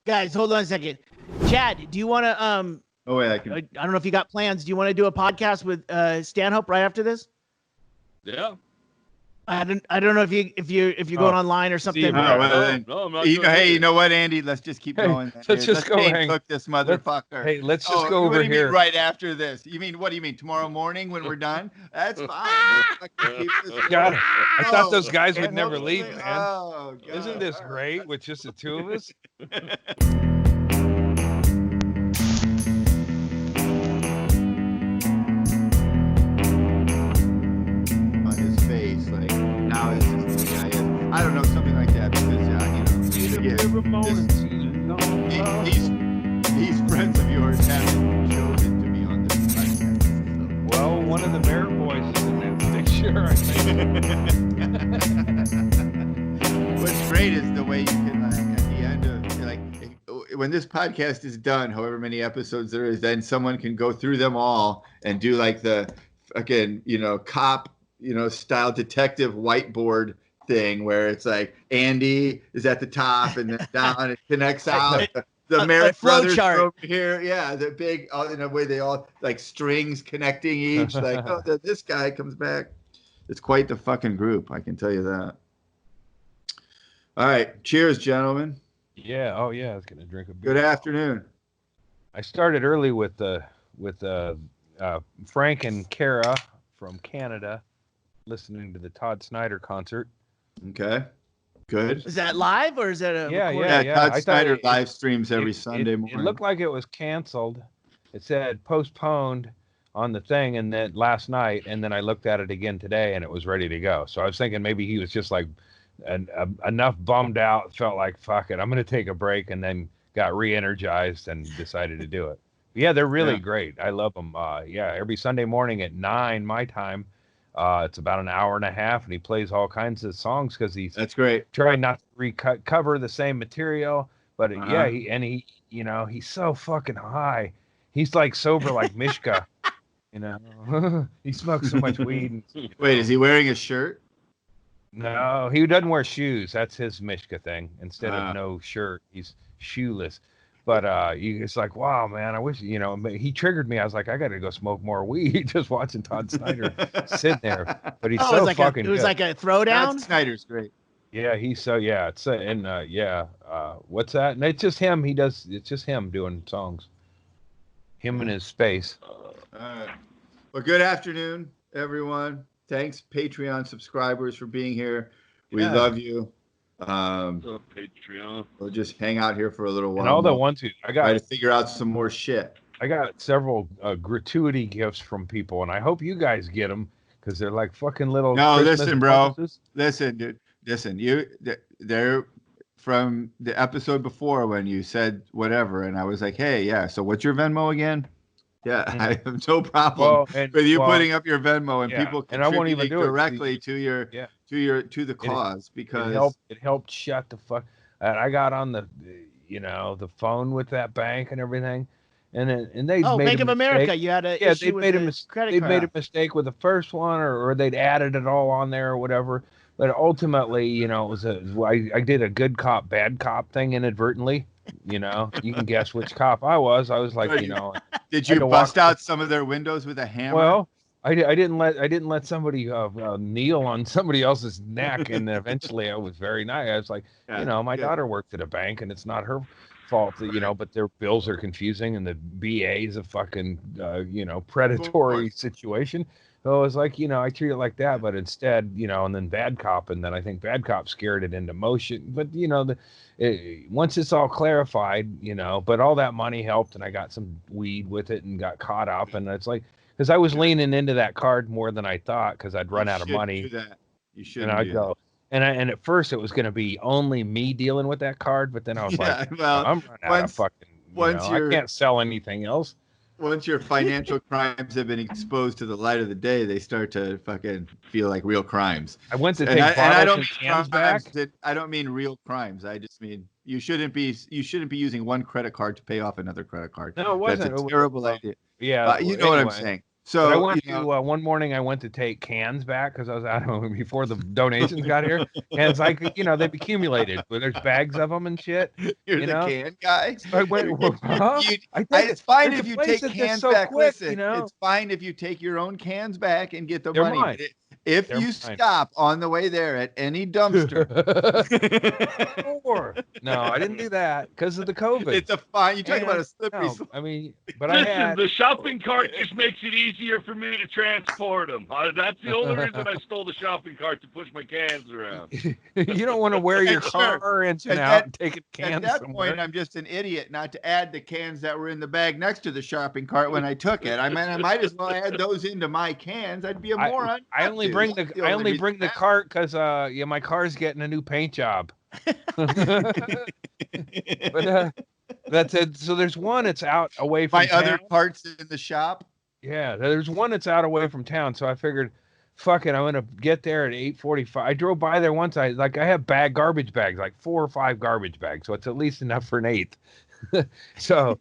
Guys, hold on a second. Chad, do you want to Oh wait, I don't know if you got plans. Do you want to do a podcast with Stanhope right after this? Yeah. I don't know if you're going online or something. No, I'm not. Hey, you know what, Andy? Let's just keep going. Let's just go hang. Cook this motherfucker. Let's just go over what do you here. mean right after this. What do you mean tomorrow morning when we're done? That's fine. Got it. I thought those guys would never leave, man. Oh, God. Isn't this great with just the two of us? On his face, like now it's just the guy. I don't know, something like that, because these friends of yours haven't chosen to be on this podcast. So. Well, one of the Bear boys is in that picture, I think. What's great is the way you can, like, at the end of, like, when this podcast is done, however many episodes there is, then someone can go through them all and do like the fucking, cop, style detective whiteboard thing where it's like Andy is at the top and then down it connects out. The Merritt brothers chart over here, yeah, the big, in a way they all like strings connecting each. Like, this guy comes back. It's quite the fucking group, I can tell you that. All right, cheers, gentlemen. Yeah. Oh, yeah. I was gonna drink a beer. Good afternoon. I started early with Frank and Kara from Canada, listening to the Todd Snyder concert. Okay, good. Is that live or is that a Yeah, recording? Todd Snyder live streams every Sunday morning. It looked like it was canceled. It said postponed on the thing, and then last night, and then I looked at it again today, and it was ready to go. So I was thinking maybe he was just like enough bummed out, felt like fuck it, I'm going to take a break, and then got re-energized and decided to do it. Yeah, they're really great. I love them. Every Sunday morning at 9 my time. It's about an hour and a half, and he plays all kinds of songs because that's great. Trying not to cover the same material, but he's so fucking high. He's like sober like Mishka, he smokes so much weed. Wait, is he wearing a shirt? No, he doesn't wear shoes. That's his Mishka thing. Instead of no shirt, he's shoeless. But it's like, wow, man, I wish, he triggered me. I was like, I got to go smoke more weed just watching Todd Snyder sit there. But he's so fucking good. It was like a throwdown? Todd Snyder's great. Yeah, what's that? And it's just him. It's just him doing songs. Him in his space. All right. Well, good afternoon, everyone. Thanks, Patreon subscribers, for being here. We love you. Patreon. We'll just hang out here for a little while. And all the ones who try to figure out some more shit. I got several gratuity gifts from people, and I hope you guys get them because they're like fucking little. No, Christmas listen, bro. bonuses. Listen, dude. Listen, they're from the episode before when you said whatever, and I was like, hey, yeah. So what's your Venmo again? Yeah, I have no problem with you putting up your Venmo and people contributing directly to the cause because it helped shut the fuck. I got on the phone with that bank and everything, and they made Bank of America. You had a they made a mistake with the first one, or they'd added it all on there or whatever. But ultimately, it was I did a good cop bad cop thing inadvertently. You can guess which cop I was. I was like, Did you bust out some of their windows with a hammer? Well, I didn't let somebody kneel on somebody else's neck, and eventually I was very nice. I was like, my daughter worked at a bank, and it's not her fault that but their bills are confusing, and the BA is a fucking predatory situation. So I was like, I treat it like that, but instead, and then bad cop, and then I think bad cop scared it into motion. But once it's all clarified, but all that money helped, and I got some weed with it and got caught up, and it's like, because I was leaning into that card more than I thought, because I'd run out of money. Do that. You should. And I'd go, and at first it was going to be only me dealing with that card, but then I was like, I'm running out of fucking. I can't sell anything else. Once your financial crimes have been exposed to the light of the day, they start to fucking feel like real crimes. I went to take bottles and cans back. I don't mean real crimes. I just mean you shouldn't be using one credit card to pay off another credit card. No, it wasn't. That's a terrible idea. Yeah, you know what I'm saying. So But I went to one morning. I went to take cans back because I was out before the donations got here, and it's like they've accumulated, but there's bags of them and shit. You're the can guy. So I went, huh? It's fine There's if a you place take that does cans so back. quick, Listen, it's fine if you take your own cans back and get the They're money. mine. If They're you mine. stop on the way there at any dumpster. No, I didn't do that because of the COVID. It's a fine. You talk about a slippery slope. I mean, but Listen, the shopping cart just makes it easier for me to transport them. That's the only reason I stole the shopping cart, to push my cans around. You don't want to wear your car engine out and take it cans At that somewhere. point, I'm just an idiot not to add the cans that were in the bag next to the shopping cart when I took it. I mean, I might as well add those into my cans. I'd be a moron. I only bring the cart because my car's getting a new paint job. But that's it. So there's one that's out away from town. Other parts in the shop. Yeah, there's one that's out away from town. So I figured, fuck it, I'm gonna get there at 8:45. I drove by there once. I have garbage bags, like 4 or 5 garbage bags, so it's at least enough for an 8th. So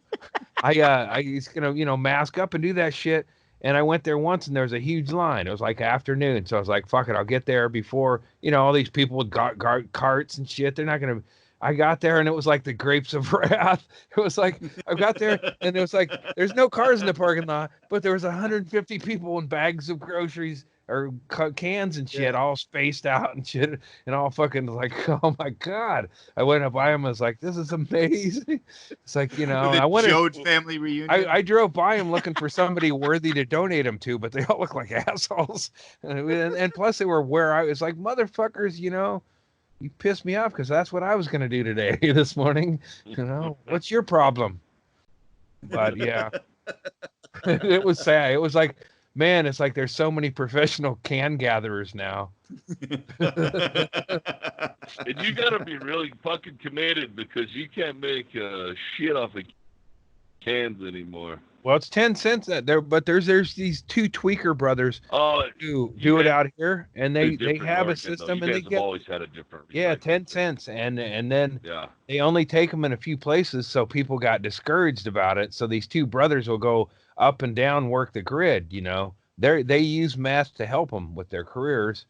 I was gonna mask up and do that shit. And I went there once, and there was a huge line. It was like afternoon, so I was like, "Fuck it, I'll get there before all these people with carts and shit. They're not gonna." I got there, and it was like the grapes of wrath. It was like I got there, and it was like there's no cars in the parking lot, but there was 150 people in bags of groceries or cans and shit, all spaced out and shit, and all fucking like, oh my god! I went up by him. I was like, this is amazing. It's like I wanted Jode's family reunion. I drove by him looking for somebody worthy to donate them to, but they all look like assholes. And plus, they were where I was like, motherfuckers, you pissed me off because that's what I was gonna do today, this morning. What's your problem? But yeah, it was sad. It was like. Man, it's like there's so many professional can gatherers now. And you gotta be really fucking committed, because you can't make shit off of cans anymore. Well, it's 10 cents there, but there's these 2 tweaker brothers who do it out here, and they have a system, and they get always had a different 10 cents, and then they only take them in a few places, so people got discouraged about it. So these 2 brothers will go up and down, work the grid. They use meth to help them with their careers,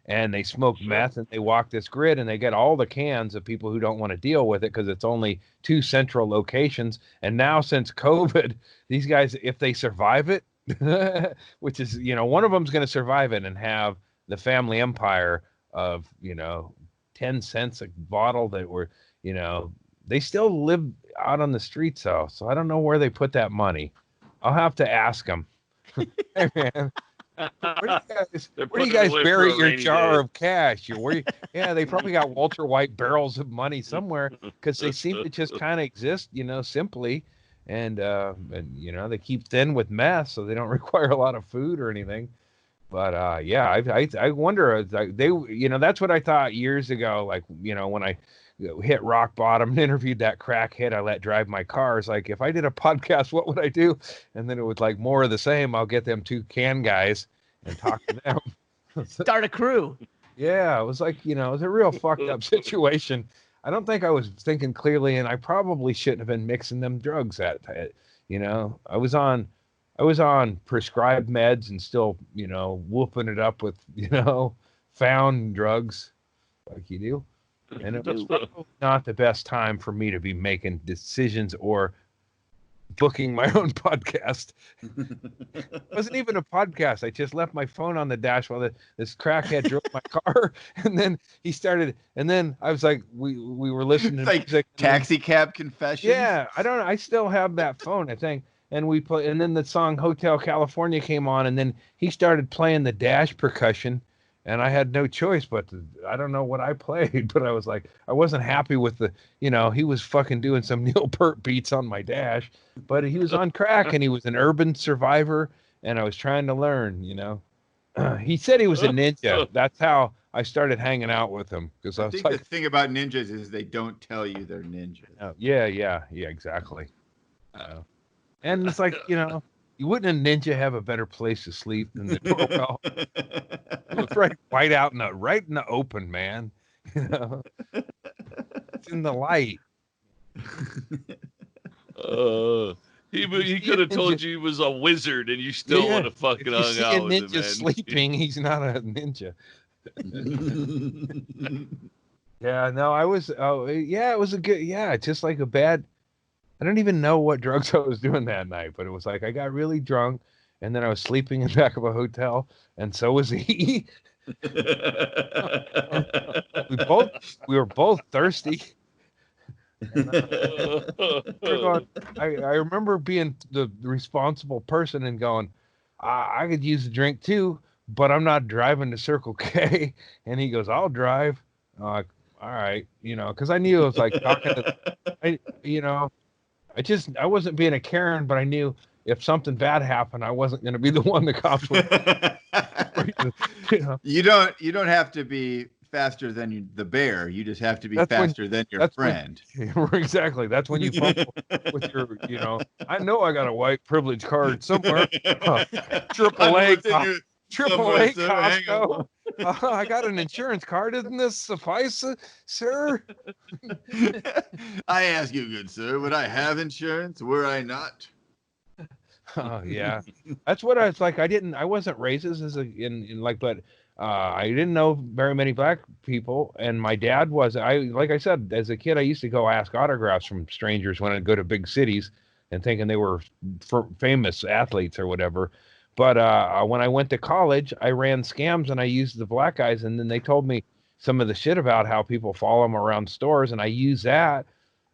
and they smoke meth, and they walk this grid, and they get all the cans of people who don't want to deal with it because it's only 2 central locations. And now since COVID, these guys, if they survive it, which is one of them's going to survive it and have the family empire of 10 cents a bottle that were they still live out on the streets though, so I don't know where they put that money. I'll have to ask them. Hey man, where do you guys bury your jar of cash? They probably got Walter White barrels of money somewhere, because they seem to just kind of exist, simply, and they keep thin with meth, so they don't require a lot of food or anything. But I wonder, that's what I thought years ago, like when I hit rock bottom and interviewed that crackhead I let drive my car. It's like, if I did a podcast, what would I do? And then it was like more of the same. I'll get them 2 can guys and talk to them. Start a crew. Yeah, it was like, it was a real fucked up situation. I don't think I was thinking clearly, and I probably shouldn't have been mixing them drugs I was on prescribed meds and still, whooping it up with, found drugs like you do. And it was probably not the best time for me to be making decisions or booking my own podcast. It wasn't even a podcast. I just left my phone on the dash while this crackhead drove my car, and then he started. And then I was like, we were listening to music. Taxi cab confessions. Yeah, I don't know. I still have that phone, I think. And we play. And then the song Hotel California came on, and then he started playing the dash percussion. And I had no choice but I don't know what I played, but I was like, I wasn't happy with he was fucking doing some Neil Peart beats on my dash, but he was on crack, and he was an urban survivor, and I was trying to learn, He said he was a ninja. That's how I started hanging out with him. Because I think the thing about ninjas is they don't tell you they're ninjas. Yeah, exactly. And it's like, you wouldn't a ninja have a better place to sleep than the doorbell? It's right out in the open, man. It's in the light. He He could have told you he was a wizard, and you still would have fucking hung see out a with him, ninja man. sleeping, he's not a ninja. Yeah, no, I was. Oh, yeah, it was a good. Yeah, just like a bad. I don't even know what drugs I was doing that night, but it was like I got really drunk, and then I was sleeping in the back of a hotel, and so was he. We were both thirsty. And, I remember being the responsible person and going, I could use a drink too, but I'm not driving to Circle K. And he goes, I'll drive. I'm like, all right, because I knew it was like talking to, I wasn't being a Karen, but I knew if something bad happened, I wasn't going to be the one the cops would. You don't have to be faster than the bear. You just have to be faster than your friend. Exactly. That's when you fumble with your, I know I got a white privilege card somewhere. AAA Costco. I got an insurance card. Doesn't this suffice, sir? I ask you, good sir, would I have insurance? Were I not? Oh yeah, that's what I was like. I wasn't racist but I didn't know very many black people, and my dad was. Like I said, as a kid, I used to go ask autographs from strangers when I'd go to big cities, and thinking they were famous athletes or whatever. But when I went to college, I ran scams and I used the black guys, and then they told me some of the shit about how people follow them around stores, and I used that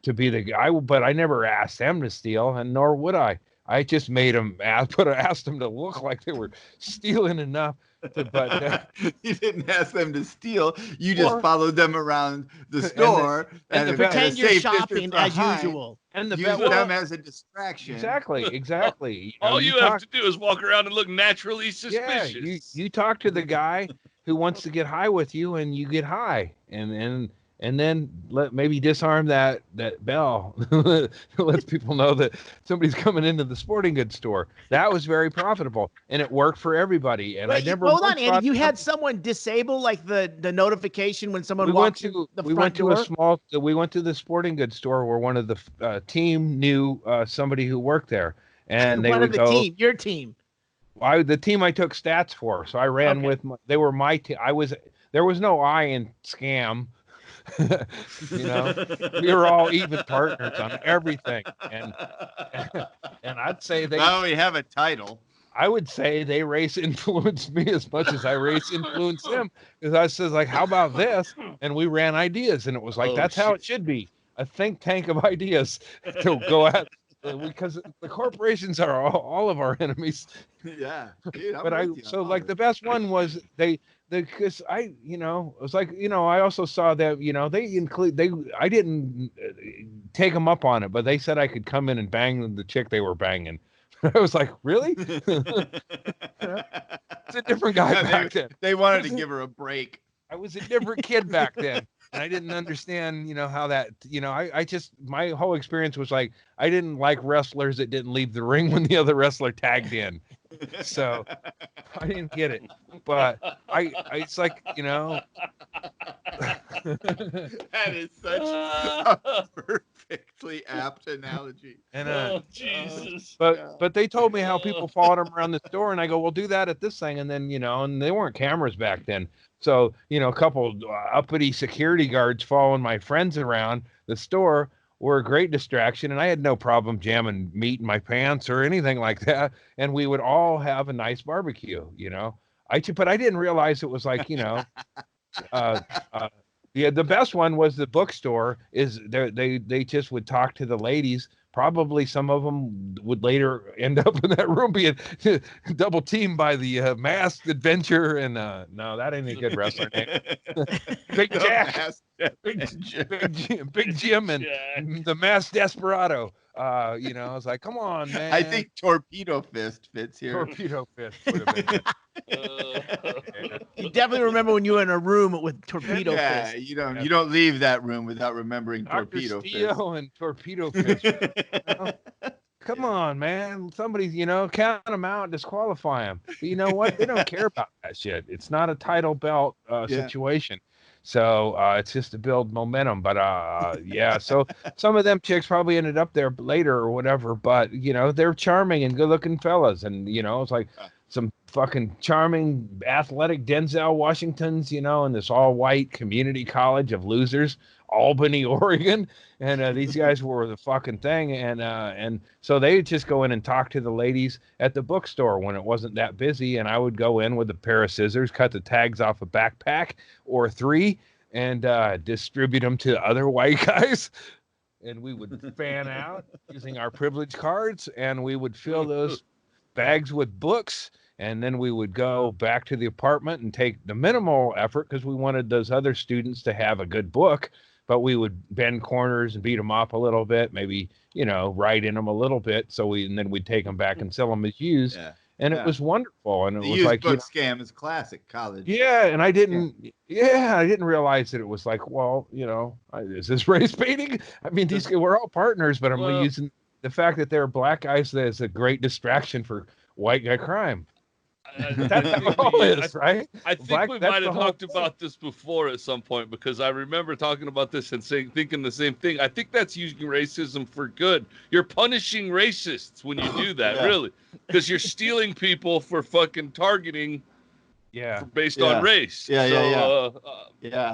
to be the guy. But I never asked them to steal, and nor would I. I just made them asked them to look like they were stealing enough. But you didn't ask them to steal. You just followed them around the store and pretend you're shopping as usual. And use them as a distraction. Exactly. All you have to do is walk around and look naturally suspicious. Yeah, you talk to the guy who wants to get high with you, and you get high, and then maybe disarm that bell. Lets people know that somebody's coming into the sporting goods store. That was very profitable, and it worked for everybody. And I never hold on, Andy. You had someone disable like the notification when someone walked to the front door? We went to the sporting goods store where one of the team knew somebody who worked there, and they would go. Your team. The team I took stats for, so I ran with. They were my team. There was no I in scam. We were all even partners on everything, and I'd say now we have a title. I would say they race influenced me as much as I race influenced them, because I says like, how about this? And we ran ideas, and it was like, that's how it should be, a think tank of ideas to go at. Because the corporations are all of our enemies. Yeah. Dude, but the best one was because it was like, I also saw that, I didn't take them up on it, but they said I could come in and bang the chick they were banging. I was like, really? It's a different guy back then. They wanted to give her a break. I was a different kid back then. And I didn't understand, how that, I just, my whole experience was like, I didn't like wrestlers that didn't leave the ring when the other wrestler tagged in. So I didn't get it. But it's like, that is such a perfectly apt analogy. And Jesus. But they told me how people followed them around the store, and I go, well, do that at this thing. And then, and they weren't cameras back then. So, a couple uppity security guards following my friends around the store were a great distraction. And I had no problem jamming meat in my pants or anything like that. And we would all have a nice barbecue, but I didn't realize it was like, the best one was the bookstore. They just would talk to the ladies. Probably some of them would later end up in that room being double teamed by the Masked Adventure. And no, that ain't a good wrestler name. Big Jack, Big Jim, and the Masked Desperado. I was like, come on, man. I think Torpedo Fist fits here. Torpedo Fist would have been. You definitely remember when you were in a room with Torpedo Fist. You don't leave that room without remembering Torpedo Fist. And Torpedo Fist. Come on, man. Somebody's, count them out, disqualify them. But you know what? They don't care about that shit. It's not a title belt situation. So it's just to build momentum. But yeah, so some of them chicks probably ended up there later or whatever. But you know, they're charming and good-looking fellas, and you know, it's like some fucking charming, athletic Denzel Washingtons, you know, in this all-white community college of losers, Albany, Oregon, and these guys were the fucking thing, and so they would just go in and talk to the ladies at the bookstore when it wasn't that busy, and I would go in with a pair of scissors, cut the tags off a backpack or 3, and distribute them to other white guys, and we would fan out using our privilege cards, and we would fill those bags with books. And then we would go back to the apartment and take the minimal effort because we wanted those other students to have a good book, but we would bend corners and beat them up a little bit, maybe, you know, write in them a little bit. And then we'd take them back and sell them as used. Yeah. And it was wonderful. And it was like, book scam is classic college. Yeah. And I didn't realize that it was like, well, you know, is this race baiting? I mean, we're all partners, but I'm using the fact that they're black guys as a great distraction for white guy crime. That's all it is, right? I think we might have talked about this before at some point, because I remember talking about this and thinking the same thing. I think that's using racism for good. You're punishing racists when you do that, really, because you're stealing people for fucking targeting, based on race.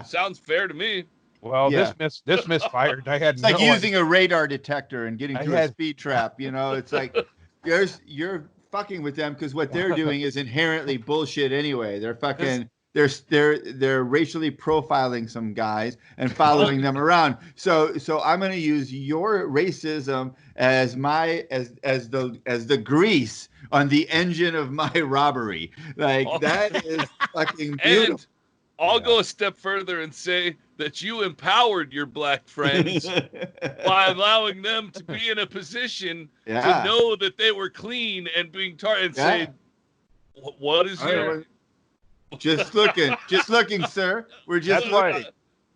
Sounds fair to me. Well, this misfired. I had it's like using a radar detector and getting through a speed trap. You know, it's like you're fucking with them because what they're doing is inherently bullshit anyway. They're fucking they're racially profiling some guys and following them around. So I'm going to use your racism as the grease on the engine of my robbery. Like that is fucking beautiful. And I'll go a step further and say that you empowered your black friends by allowing them to be in a position to know that they were clean and being and say, "What is your?" Just looking, sir. We're just looking.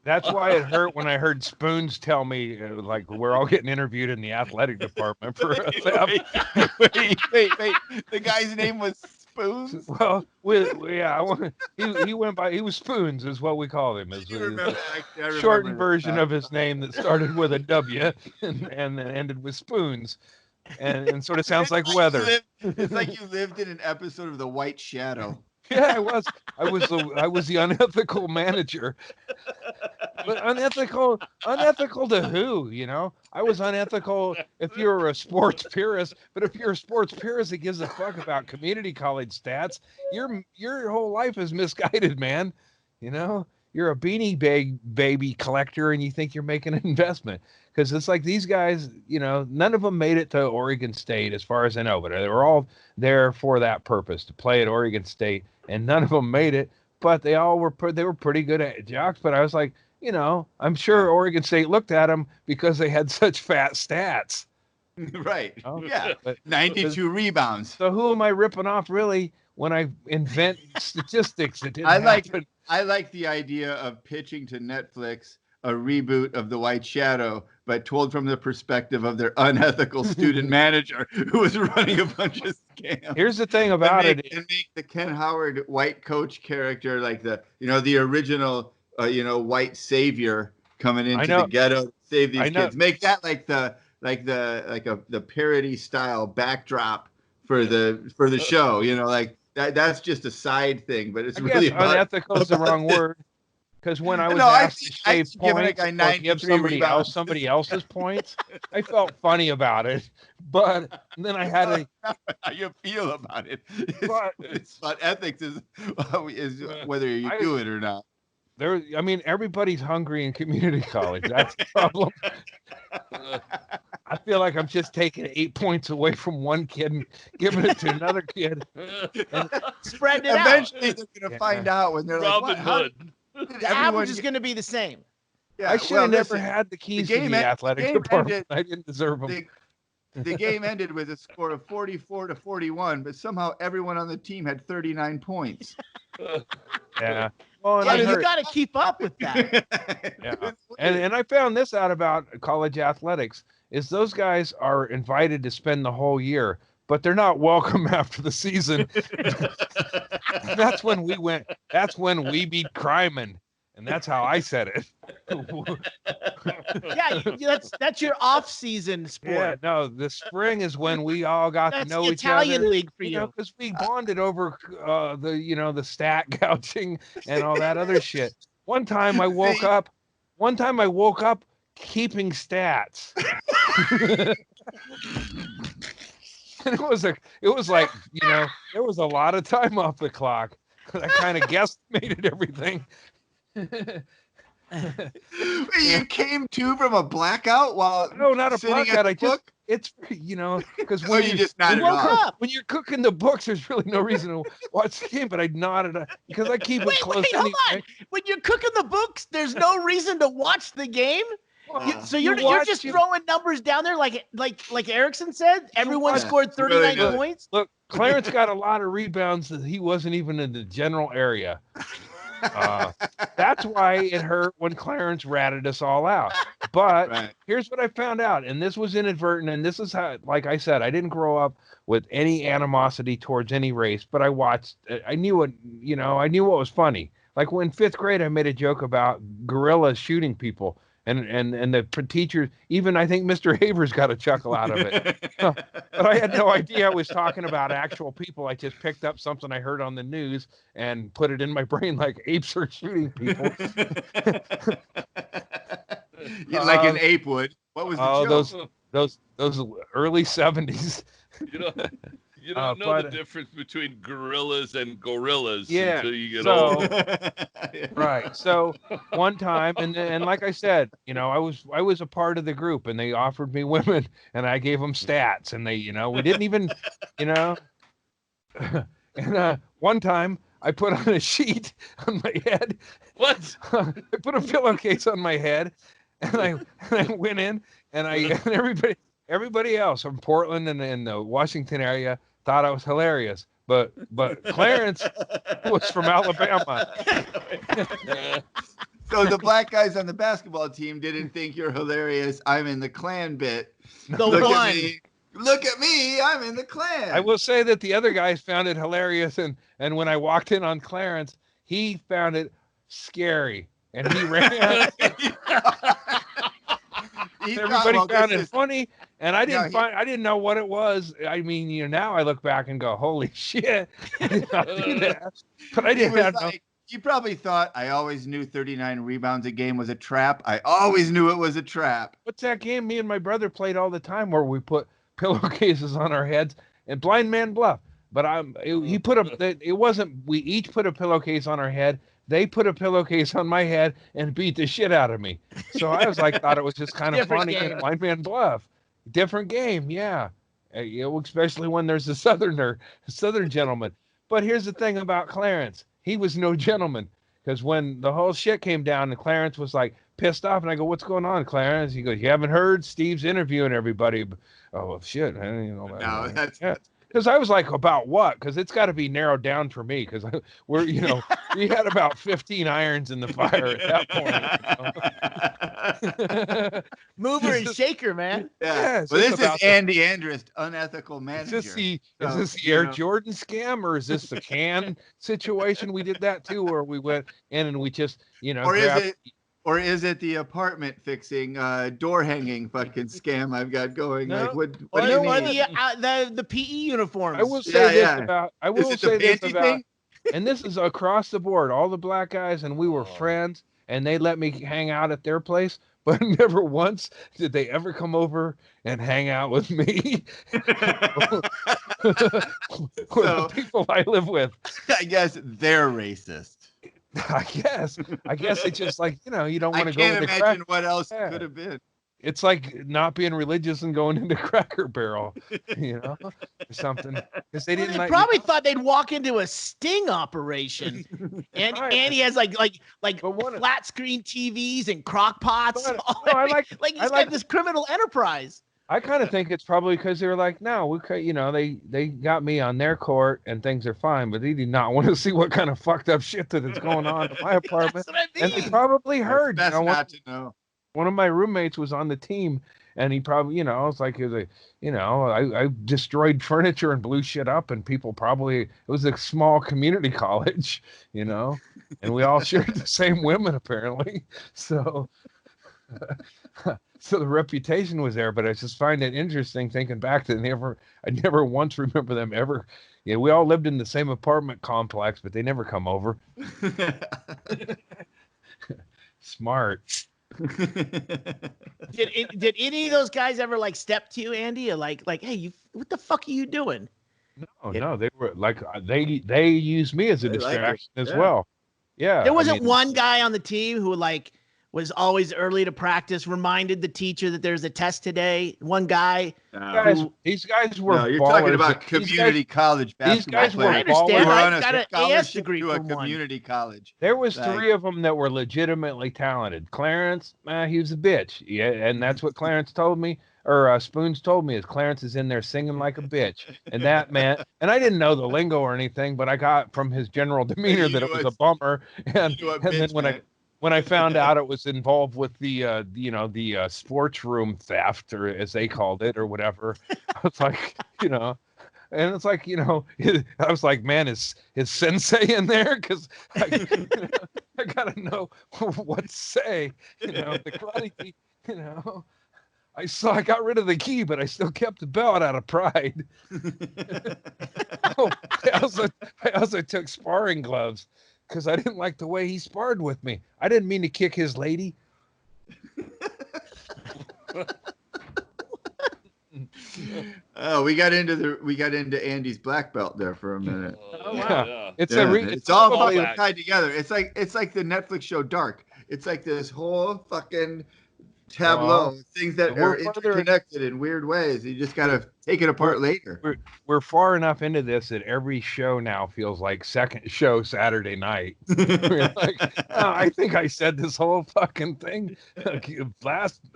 That's why it hurt when I heard Spoons tell me, like, we're all getting interviewed in the athletic department for a theft. Wait. The guy's name was Spoons? Well, he went by, he was Spoons is what we called him. Is shortened version of his name that started with a W and then ended with Spoons. And sort of sounds like weather. It's like you lived in an episode of The White Shadow. Yeah, I was the unethical manager. But unethical to who, you know? I was unethical if you're a sports purist, but if you're a sports purist that gives a fuck about community college stats, your whole life is misguided, man. You know? You're a beanie baby collector and you think you're making an investment. Because it's like these guys, you know, none of them made it to Oregon State as far as I know, but they were all there for that purpose, to play at Oregon State, and none of them made it, but they were pretty good at jocks. But I was like, you know, I'm sure Oregon State looked at them because they had such fat stats. Right. Oh, yeah. 92 rebounds. So who am I ripping off really when I invent statistics that didn't happen? I like the idea of pitching to Netflix a reboot of The White Shadow, but told from the perspective of their unethical student manager who was running a bunch of scams. Here's the thing about and make the Ken Howard white coach character like the original white savior coming into the ghetto to save these kids. Make that like the parody style backdrop for the show. You know, like that's just a side thing, but it's really unethical is the wrong word. Because when I was asked to shave points, give somebody else's points, I felt funny about it. But then I had to. How you feel about it? But ethics is whether you do it or not. Everybody's hungry in community college. That's the problem. I feel like I'm just taking 8 points away from one kid and giving it to another kid. And spreading it out. Eventually, they're going to find out when they're Robin Hood. The average is going to be the same. Yeah, I should have never had the keys to the athletic department. I didn't deserve them. The game ended with a score of 44-41, but somehow everyone on the team had 39 points. Yeah. Well, you got to keep up with that. Yeah. And I found this out about college athletics is those guys are invited to spend the whole year, but they're not welcome after the season. That's when we beat Kryman. And that's how I said it. That's your off-season sport. Yeah, no, the spring is when we all got to know the each other. Italian league for you. Because we bonded over the stat gouging and all that other shit. One time I woke up keeping stats. And it was like, there was a lot of time off the clock. I kind of guesstimated everything. You came to from a blackout while no, not a blackout. It's because when you just nodded off. When you're cooking the books, there's really no reason to watch the game. But I nodded because I keep it close. Hold on. When you're cooking the books, there's no reason to watch the game. So you're just throwing numbers down there like Erickson said. Everyone scored 39 points. Look, Clarence got a lot of rebounds that he wasn't even in the general area. That's why it hurt when Clarence ratted us all out. But here's what I found out, and this was inadvertent, and this is how, like I said, I didn't grow up with any animosity towards any race, but I watched. I knew what was funny. Like when 5th grade, I made a joke about gorillas shooting people. And the teachers, even I think Mr. Havers got a chuckle out of it. But I had no idea I was talking about actual people. I just picked up something I heard on the news and put it in my brain like apes are shooting people. Like an ape would. What was the joke? Those early 70s. You don't know the difference between gorillas and gorillas until you get old. Right. So one time, and like I said, I was a part of the group, and they offered me women, and I gave them stats, and they, we didn't even, and one time I put on a sheet on my head. What? I put a pillowcase on my head, and I went in, and everybody else from Portland and the Washington area thought I was hilarious, but Clarence was from Alabama. So the black guys on the basketball team didn't think you're hilarious. I'm in the Klan bit. Look at me, I'm in the Klan. I will say that the other guys found it hilarious, and when I walked in on Clarence, he found it scary, and he ran. Everybody found it funny, and I didn't know what it was. I mean, now I look back and go, "Holy shit!" I did not do that. But I didn't have You probably thought I always knew 39 rebounds a game was a trap. I always knew it was a trap. What's that game me and my brother played all the time where we put pillowcases on our heads and blind man bluff? But we each put a pillowcase on our head. They put a pillowcase on my head and beat the shit out of me. So I was thought it was just kind of funny. Blind man bluff. Different game, yeah. Especially when there's a southern gentleman. But here's the thing about Clarence. He was no gentleman, because when the whole shit came down and Clarence was pissed off, and I go, "What's going on, Clarence?" He goes, "You haven't heard? Steve's interviewing everybody." Oh, well, shit. I didn't know that. No, that's... Yeah. Because I was like, about what? Because it's got to be narrowed down for me. Because we had about 15 irons in the fire at that point. Mover and shaker, man. Yeah. Well, this is Andy Andrist, unethical manager. Is this the Air Jordan scam, or is this the can situation? We did that too, where we went in and we just, Or is it the apartment fixing, door hanging fucking scam I've got going? No. What do you mean? The PE uniforms. I will say this about. And this is across the board. All the black guys, and we were friends, and they let me hang out at their place. But never once did they ever come over and hang out with me. The people I live with. I guess they're racist. I guess it's just you don't want to go into I can't imagine what else could have been. It's like not being religious and going into Cracker Barrel, or something. Because they didn't. They probably thought they'd walk into a sting operation, and he has like flat screen TVs and crock pots. He's got this criminal enterprise. I kind of think it's probably because they were like, no, they got me on their court and things are fine, but they did not want to see what kind of fucked up shit that is going on in my apartment. That's what I mean. And they probably heard. That's not to know. One of my roommates was on the team, And he probably, it's like, I destroyed furniture and blew shit up, and people probably, it was a small community college, and we all shared the same women apparently. So, so the reputation was there, but I just find it interesting thinking back to I never once remember them ever. Yeah, we all lived in the same apartment complex, but they never come over. Smart. Did any of those guys ever like step to you, Andy? Or like, hey, what the fuck are you doing? No, they were like they used me as a distraction as well. Yeah, there wasn't one guy on the team who like was always early to practice, reminded the teacher that there's a test today. One guy. These guys were. No, you're talking about community college basketball players. I understand. I got an AS degree to a from community college. There was 3 of them that were legitimately talented. Clarence, he was a bitch. Yeah, and that's what Clarence told me. Or Spoons told me is Clarence is in there singing like a bitch, and that meant, and I didn't know the lingo or anything, but I got from his general demeanor that it was a bummer, and then when I found out it was involved with the sports room theft, or as they called it, or whatever, I was like, and it's like, I was like, man, is Sensei in there? Because I gotta know what to say, the karate, I got rid of the key, but I still kept the belt out of pride. I also took sparring gloves because I didn't like the way he sparred with me. I didn't mean to kick his lady. Oh, we got into Andy's black belt there for a minute. Oh, wow. Yeah. It's all fucking tied together. It's like the Netflix show Dark. It's like this whole fucking tableau, things that are interconnected in weird ways. You just got to take it apart later. We're far enough into this that every show now feels like second show Saturday night. We're like, I think I said this whole fucking thing a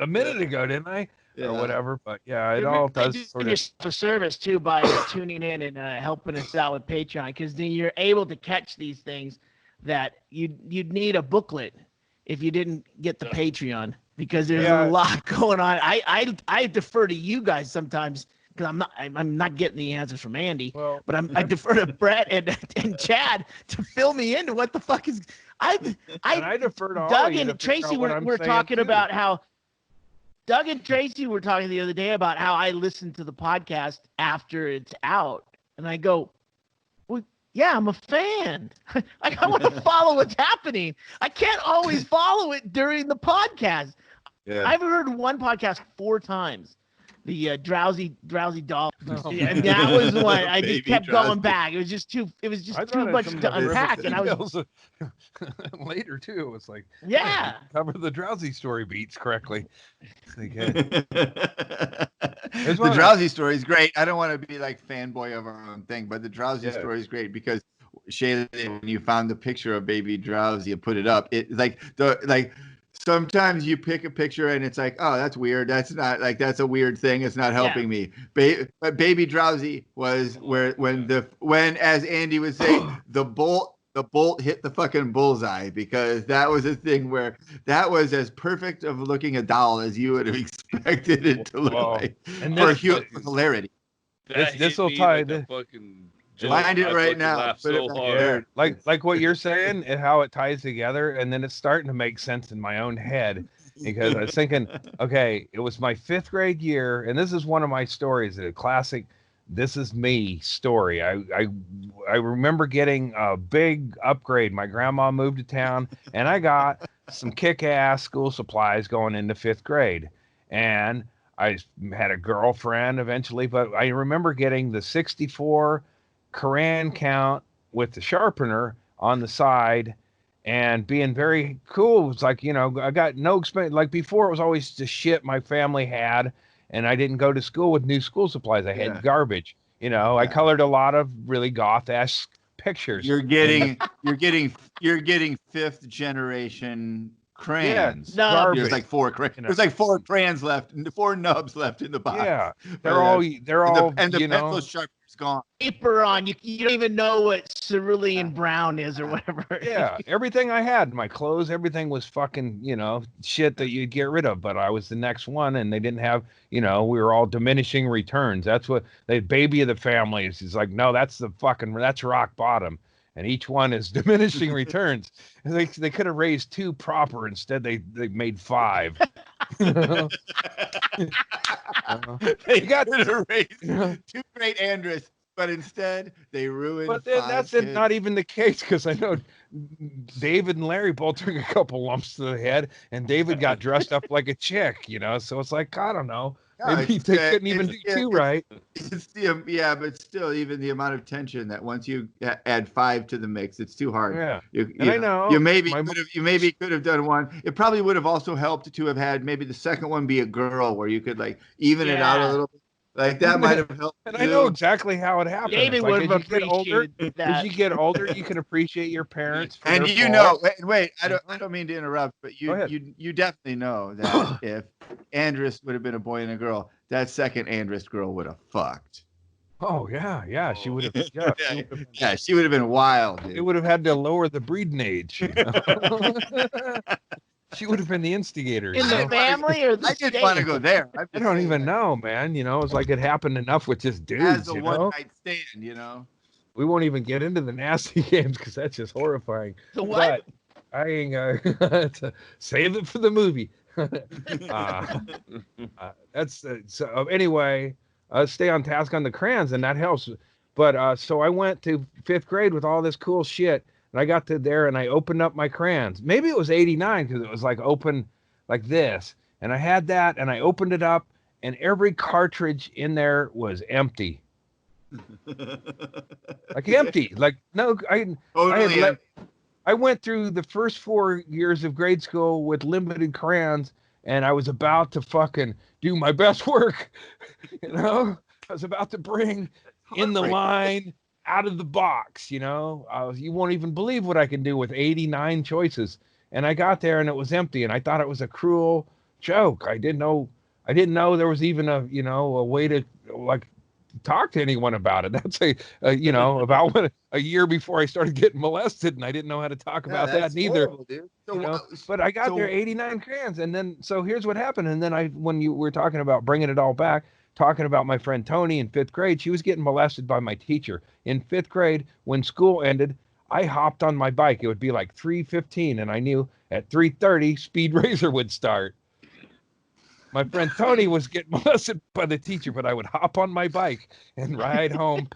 minute ago, didn't I? Yeah. Or whatever. But yeah, it all does sort of for service too by tuning in and helping us out with Patreon, because then you're able to catch these things that you'd need a booklet if you didn't get the Patreon. Because there's a lot going on. I defer to you guys sometimes because I'm not getting the answers from Andy. Well, but I defer to Brett and Chad to fill me into what the fuck is. I defer to Doug and Tracy were talking about how Doug and Tracy were talking the other day about how I listen to the podcast after it's out, and I go, well, yeah, I'm a fan. I want to follow what's happening. I can't always follow it during the podcast. Yeah. I've heard one podcast 4 times. The drowsy dog. And that was one I just kept going back. It was just too much to unpack. And I was later too. It's like, cover the drowsy story beats correctly. The drowsy story is great. I don't want to be like fanboy of our own thing, but the drowsy story is great because Shayla, when you found the picture of baby drowsy and put it up, sometimes you pick a picture and it's like, oh, that's weird. That's not like, that's a weird thing. It's not helping me. But baby drowsy was when, as Andy would say, the bolt hit the fucking bullseye, because that was a thing where that was as perfect of looking a doll as you would have expected it to look like. And for hilarity. This will tie the fucking. Find it right now. So hard. Like what you're saying and how it ties together, and then it's starting to make sense in my own head, because I was thinking, okay, it was my 5th grade year, and this is one of my stories, a classic "This Is Me" story. I remember getting a big upgrade. My grandma moved to town, and I got some kick-ass school supplies going into 5th grade, and I had a girlfriend eventually. But I remember getting the 64 Koran count with the sharpener on the side and being very cool. It's like, I got no expense. Like before, it was always just shit my family had, and I didn't go to school with new school supplies. I had garbage. I colored a lot of really goth-esque pictures. You're getting 5th generation crayons. No. Garbage. There's like four There's like four crayons left, 4 nubs left in the box. Yeah, they're all and the you know, pencil sharpener's gone. Paper on. You don't even know what cerulean brown is or whatever. yeah, everything I had, my clothes, everything was fucking, you know, shit that you'd get rid of. But I was the next one, and they didn't have, you know, we were all diminishing returns. That's what the baby of the family is. It's like, no, that's rock bottom. And each one is diminishing returns. And they could have raised 2 proper. Instead, they made 5. You know? They got to raise 2 great Andrus, but instead they ruined. But then that's not even the case, because I know David and Larry both took a couple lumps to the head, and David got dressed up like a chick, you know. So it's like, I don't know. Maybe they couldn't even do 2 right. It's but still, even the amount of tension that once you add 5 to the mix, it's too hard. Yeah, I know. You maybe could have done 1. It probably would have also helped to have had maybe the second one be a girl, where you could like even it out a little bit. Like that might have helped. And I know exactly how it happened. David like, would have appreciated that. As you get older, you can appreciate your parents. And you know, wait, I don't mean to interrupt, but you definitely know that if Andrus would have been a boy and a girl, that second Andrus girl would have fucked. Oh yeah, she would have. Yeah, she would have been wild. Dude. It would have had to lower the breeding age. You know? She would have been the instigator. In the family or the I didn't want to go there. I don't even know, man. You know, it's like it happened enough with just dudes. As a you one know? night stand, you know. We won't even get into the nasty games because that's just horrifying. The what? But I ain't gonna save it for the movie. That's so. Anyway, stay on task on the crayons, and that helps. But so I went to 5th grade with all this cool shit. And I got to there and I opened up my crayons. Maybe it was 89 because it was like open like this. And I had that and I opened it up and every cartridge in there was empty. Like empty. Like, no, I went through the first 4 years of grade school with limited crayons and I was about to fucking do my best work. You know, I was about to bring in the line out of the box, you know. You won't even believe what I can do with 89 choices. And I got there and it was empty and I thought it was a cruel joke. I didn't know there was even a way to like talk to anyone about it. That's about a year before I started getting molested and I didn't know how to talk about that neither. Horrible, dude. But I got there 89 crayons and then so here's what happened. And then when you were talking about bringing it all back, talking about my friend Tony in 5th grade, she was getting molested by my teacher. In 5th grade, when school ended, I hopped on my bike. It would be like 3:15, and I knew at 3:30, Speed Racer would start. My friend Tony was getting molested by the teacher, but I would hop on my bike and ride home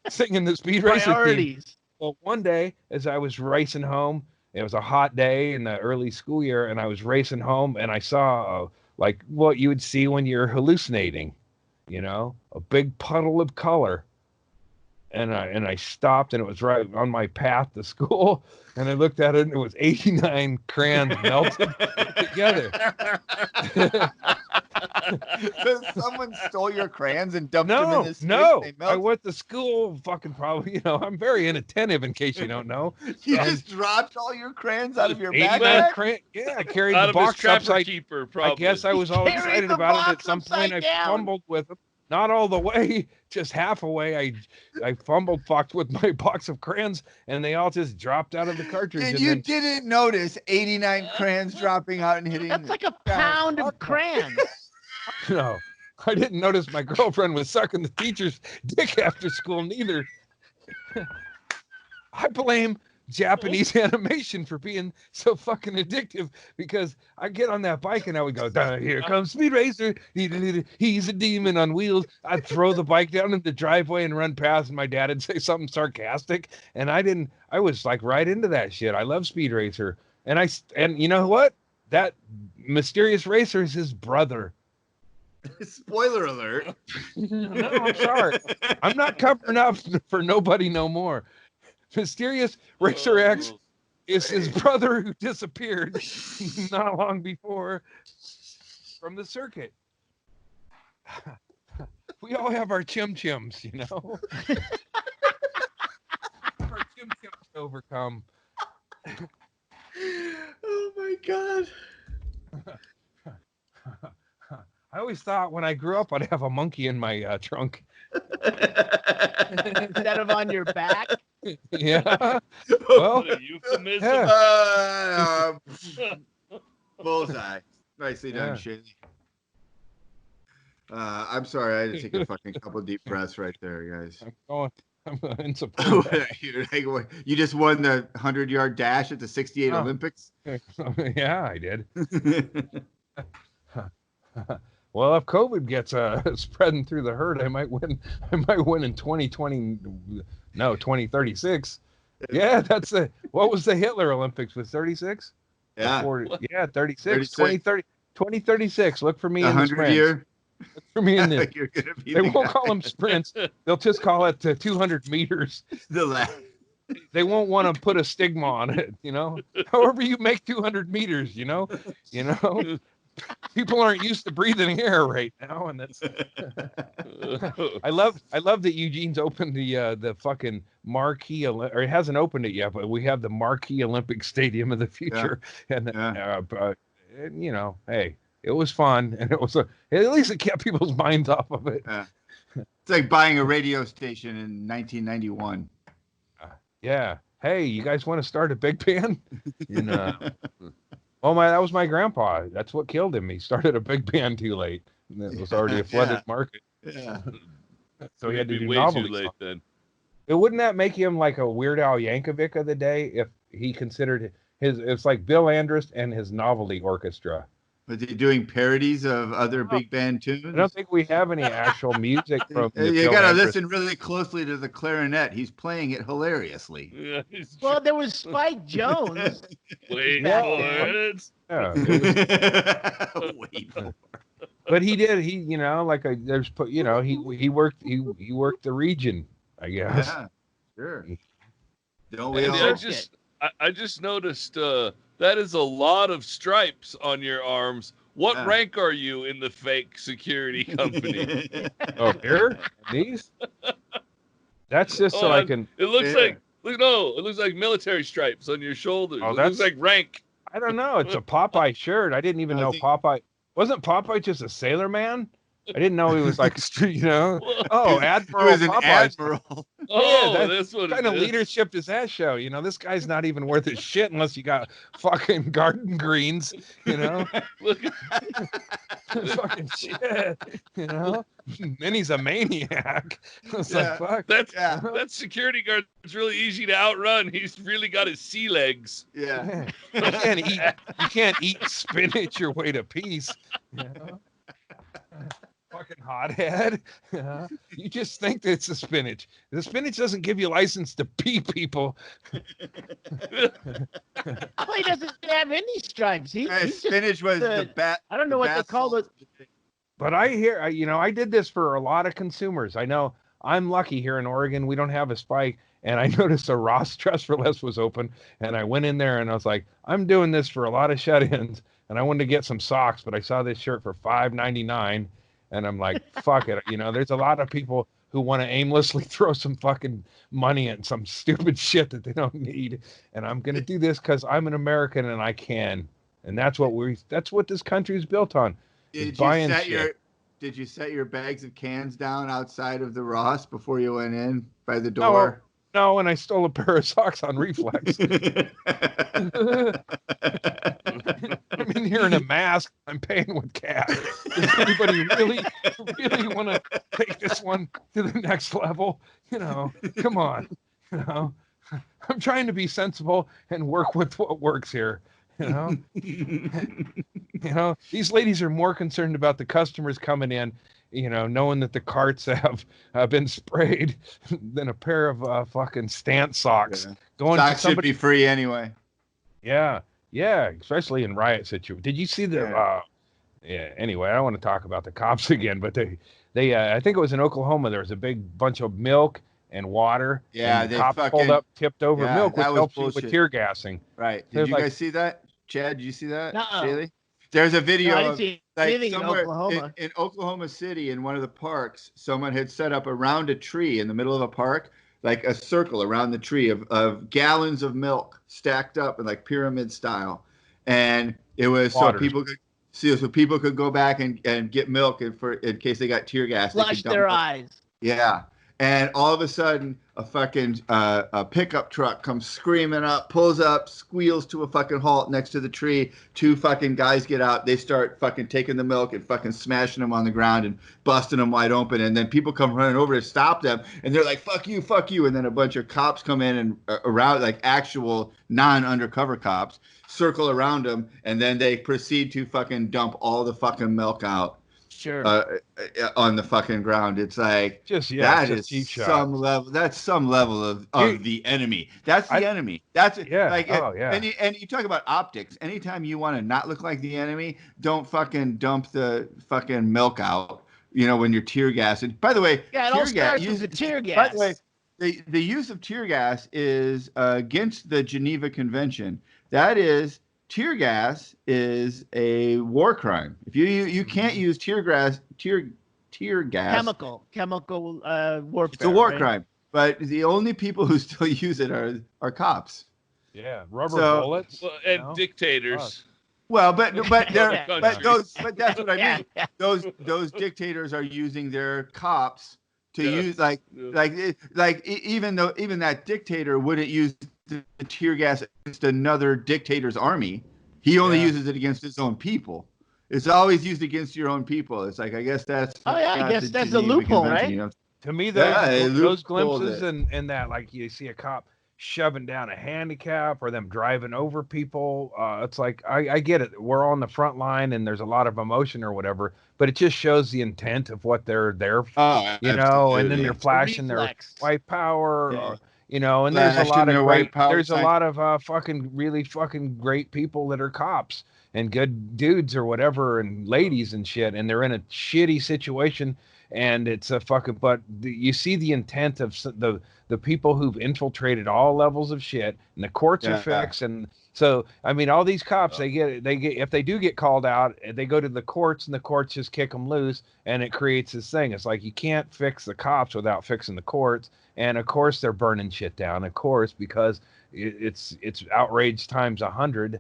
singing the Speed Racer theme. Well, one day, as I was racing home, it was a hot day in the early school year, and I was racing home, and I saw like what you would see when you're hallucinating. You know, a big puddle of color. And I stopped and it was right on my path to school. And I looked at it and it was 89 crayons melted together. So someone stole your crayons and dumped them in the street? No, I went to school fucking probably, I'm very inattentive in case you don't know. You just dropped all your crayons out of your backpack? Yeah, I carried the box upside. Keeper, probably. I guess I was all excited about it. At some point I fumbled with them. Not all the way, just half a way. I fucked with my box of crayons, and they all just dropped out of the cartridge. And you didn't notice 89 crayons dropping out and hitting. That's like a pound of crayons. No, I didn't notice my girlfriend was sucking the teacher's dick after school, neither. I blame Japanese animation for being so fucking addictive because I get on that bike and I would go, here comes Speed Racer. He's a demon on wheels. I'd throw the bike down in the driveway and run past and my dad would say something sarcastic. And I was like right into that shit. I love Speed Racer. And you know what? That mysterious racer is his brother. Spoiler alert. No, I'm sorry. I'm not covering up for nobody no more. Mysterious Racer X is his brother who disappeared not long before from the circuit. We all have our chim-chims, you know? Our chim-chims to overcome. Oh my God. I always thought when I grew up I'd have a monkey in my trunk. Instead of on your back. Yeah. Well, What a euphemism. yeah. Bullseye. Nicely done, Shaylee. I'm sorry, I had to take a fucking couple deep breaths right there, guys. I'm in support. You just won the 100-yard dash at the '68 Olympics. Yeah, I did. Well, if COVID gets spreading through the herd, I might win. I might win in 2020. No, 2036. Yeah, that's the. What was the Hitler Olympics with 36? Yeah. 36. 2036. Look for me in the sprints. 100-year. Look for me in this. They won't guy. call them sprints. They'll just call it 200 meters. They won't want to put a stigma on it, you know. However you make 200 meters, you know. People aren't used to breathing air right now, and that's. I love that Eugene's opened the fucking marquee, or it hasn't opened it yet, but we have the marquee Olympic Stadium of the future, and you know, hey, it was fun, and it was at least it kept people's minds off of it. Yeah. It's like buying a radio station in 1991. Yeah. Hey, you guys want to start a big band? That was my grandpa. That's what killed him. He started a big band too late. And it was already a flooded market. Yeah. So he had to do way novelty too late songs. then. Wouldn't that make him like a Weird Al Yankovic of the day if he considered it's like Bill Andrus and his novelty orchestra. But they're doing parodies of other big band tunes. I don't think we have any actual music from. You got to listen really closely to the clarinet. He's playing it hilariously. Yeah, Well, there was Spike Jones. Wait for it. Yeah, Wait for it. but he did. He he worked the region, I guess. Yeah, sure. Don't we Andy, all? I just noticed that is a lot of stripes on your arms. What rank are you in the fake security company? Oh, here? These? That's just so I can. It looks like it looks like military stripes on your shoulders. Oh, it looks like rank. I don't know. It's a Popeye shirt. I didn't even know Popeye. Wasn't Popeye just a sailor man? I didn't know he was like, Admiral. He was an Popeye. admiral. That's what kind of leadership does that show? This guy's not even worth his shit unless you got fucking garden greens, Look, fucking shit, Then he's a maniac. It's like, fuck. That security guard is really easy to outrun. He's really got his sea legs. Yeah. You can't eat spinach your way to peace. Fucking hothead. You just think that it's the spinach. The spinach doesn't give you license to pee people. Oh, he doesn't have any stripes. Spinach was the bat. I don't know what they call it. But I hear, I did this for a lot of consumers. I know I'm lucky here in Oregon. We don't have a spike. And I noticed a Ross Dress for Less was open. And I went in there and I was like, I'm doing this for a lot of shut-ins. And I wanted to get some socks, but I saw this shirt for $5.99. And I'm like, fuck it. There's a lot of people who want to aimlessly throw some fucking money at some stupid shit that they don't need. And I'm going to do this because I'm an American and I can. And that's what this country is built on. Did you set your bags of cans down outside of the Ross before you went in by the door? No, and I stole a pair of socks on Reflex. I'm in here in a mask. I'm paying with cash. Does anybody really want to take this one to the next level? Come on. I'm trying to be sensible and work with what works here. These ladies are more concerned about the customers coming in, knowing that the carts have been sprayed than a pair of fucking Stance socks. Yeah. Socks should be free anyway. Yeah, especially in riot situation. Did you see the? Anyway, I don't want to talk about the cops again, but they I think it was in Oklahoma. There was a big bunch of milk and water. Yeah, and the cops pulled up, tipped over milk, which helps you with tear gassing. Right? Did you guys see that? Chad, did you see that? No. There's a video of somewhere in Oklahoma City in one of the parks. Someone had set up around a tree in the middle of a park, like a circle around the tree of gallons of milk stacked up in like pyramid style. and it was Waters. so people could go back and get milk in case they got tear gas. Flush their eyes. Yeah. And all of a sudden, a fucking a pickup truck comes screaming up, pulls up, squeals to a fucking halt next to the tree. 2 fucking guys get out. They start fucking taking the milk and fucking smashing them on the ground and busting them wide open. And then people come running over to stop them. And they're like, fuck you, fuck you. And then a bunch of cops come in and around, like actual non-undercover cops, circle around them. And then they proceed to fucking dump all the fucking milk out. Sure. On the fucking ground. It's like that is some level. That's some level of the enemy. That's the enemy. That's it. Yeah. Like, and you talk about optics. Anytime you want to not look like the enemy, don't fucking dump the fucking milk out. You know, when you're tear gassing. By the way, yeah, it all starts with the tear gas. By the way, the use of tear gas is against the Geneva Convention. That is. Tear gas is a war crime. If you can't use tear gas. Chemical warfare. It's a war crime. But the only people who still use it are cops. Yeah, bullets and dictators. Well, but that's what I mean. Yeah. Those dictators are using their cops to use like even that dictator wouldn't use the tear gas against another dictator's army. He only uses it against his own people. It's always used against your own people. It's like, I guess that's. I guess that's a loophole, right? You know? To me, those glimpses and that, like you see a cop shoving down a handicap or them driving over people. It's like, I get it. We're on the front line and there's a lot of emotion or whatever, but it just shows the intent of what they're there for, you know, and then they're flashing their white power. Yeah. You know, and there's a lot of fucking really fucking great people that are cops and good dudes or whatever and ladies and shit, and they're in a shitty situation, and it's a fucking. But you see the intent of the people who've infiltrated all levels of shit, and the courts are fixed, and so I mean, all these cops they get if they do get called out, they go to the courts, and the courts just kick them loose, and it creates this thing. It's like you can't fix the cops without fixing the courts. And of course they're burning shit down, of course, because it's outrage times 100,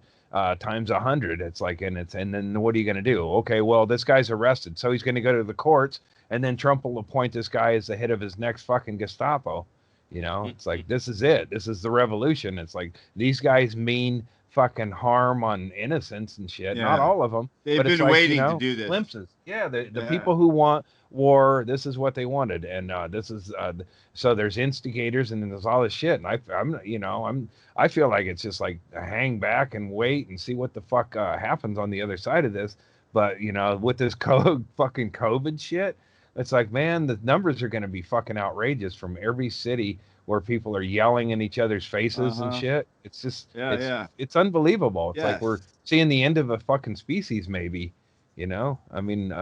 times 100. It's like, and then what are you going to do? Okay, well, this guy's arrested, so he's going to go to the courts, and then Trump will appoint this guy as the head of his next fucking Gestapo. You know, it's like, this is it. This is the revolution. It's like, these guys mean fucking harm on innocents and shit. Not all of them. They've been waiting to do this. Glimpses. Yeah, the people who want war, this is what they wanted, and this is so there's instigators, and then there's all this shit, and I feel like it's just like hang back and wait and see what the fuck happens on the other side of this. But you know, with this fucking COVID shit, it's like, man, the numbers are going to be fucking outrageous from every city where people are yelling in each other's faces and shit. It's just it's unbelievable. It's like we're seeing the end of a fucking species, maybe. You know, I mean,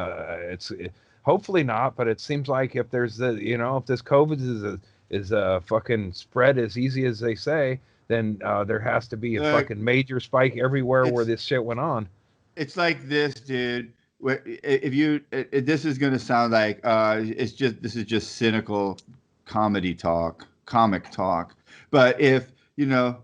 hopefully not, but it seems like if there's if this COVID is a fucking spread as easy as they say, then there has to be a fucking major spike everywhere where this shit went on. It's like this, dude. This is going to sound like this is just cynical comic talk. But if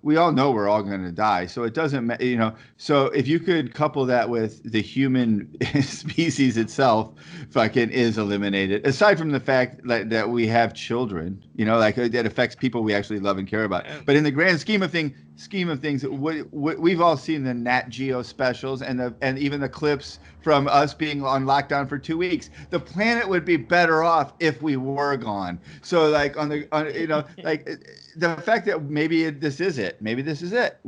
we all know we're all going to die, so it doesn't matter, so if you could couple that with the human species itself fucking is eliminated, aside from the fact that we have children, like that affects people we actually love and care about. But in the grand scheme of things, we've all seen the Nat Geo specials and even the clips from us being on lockdown for 2 weeks. The planet would be better off if we were gone. So like like the fact that maybe this is it.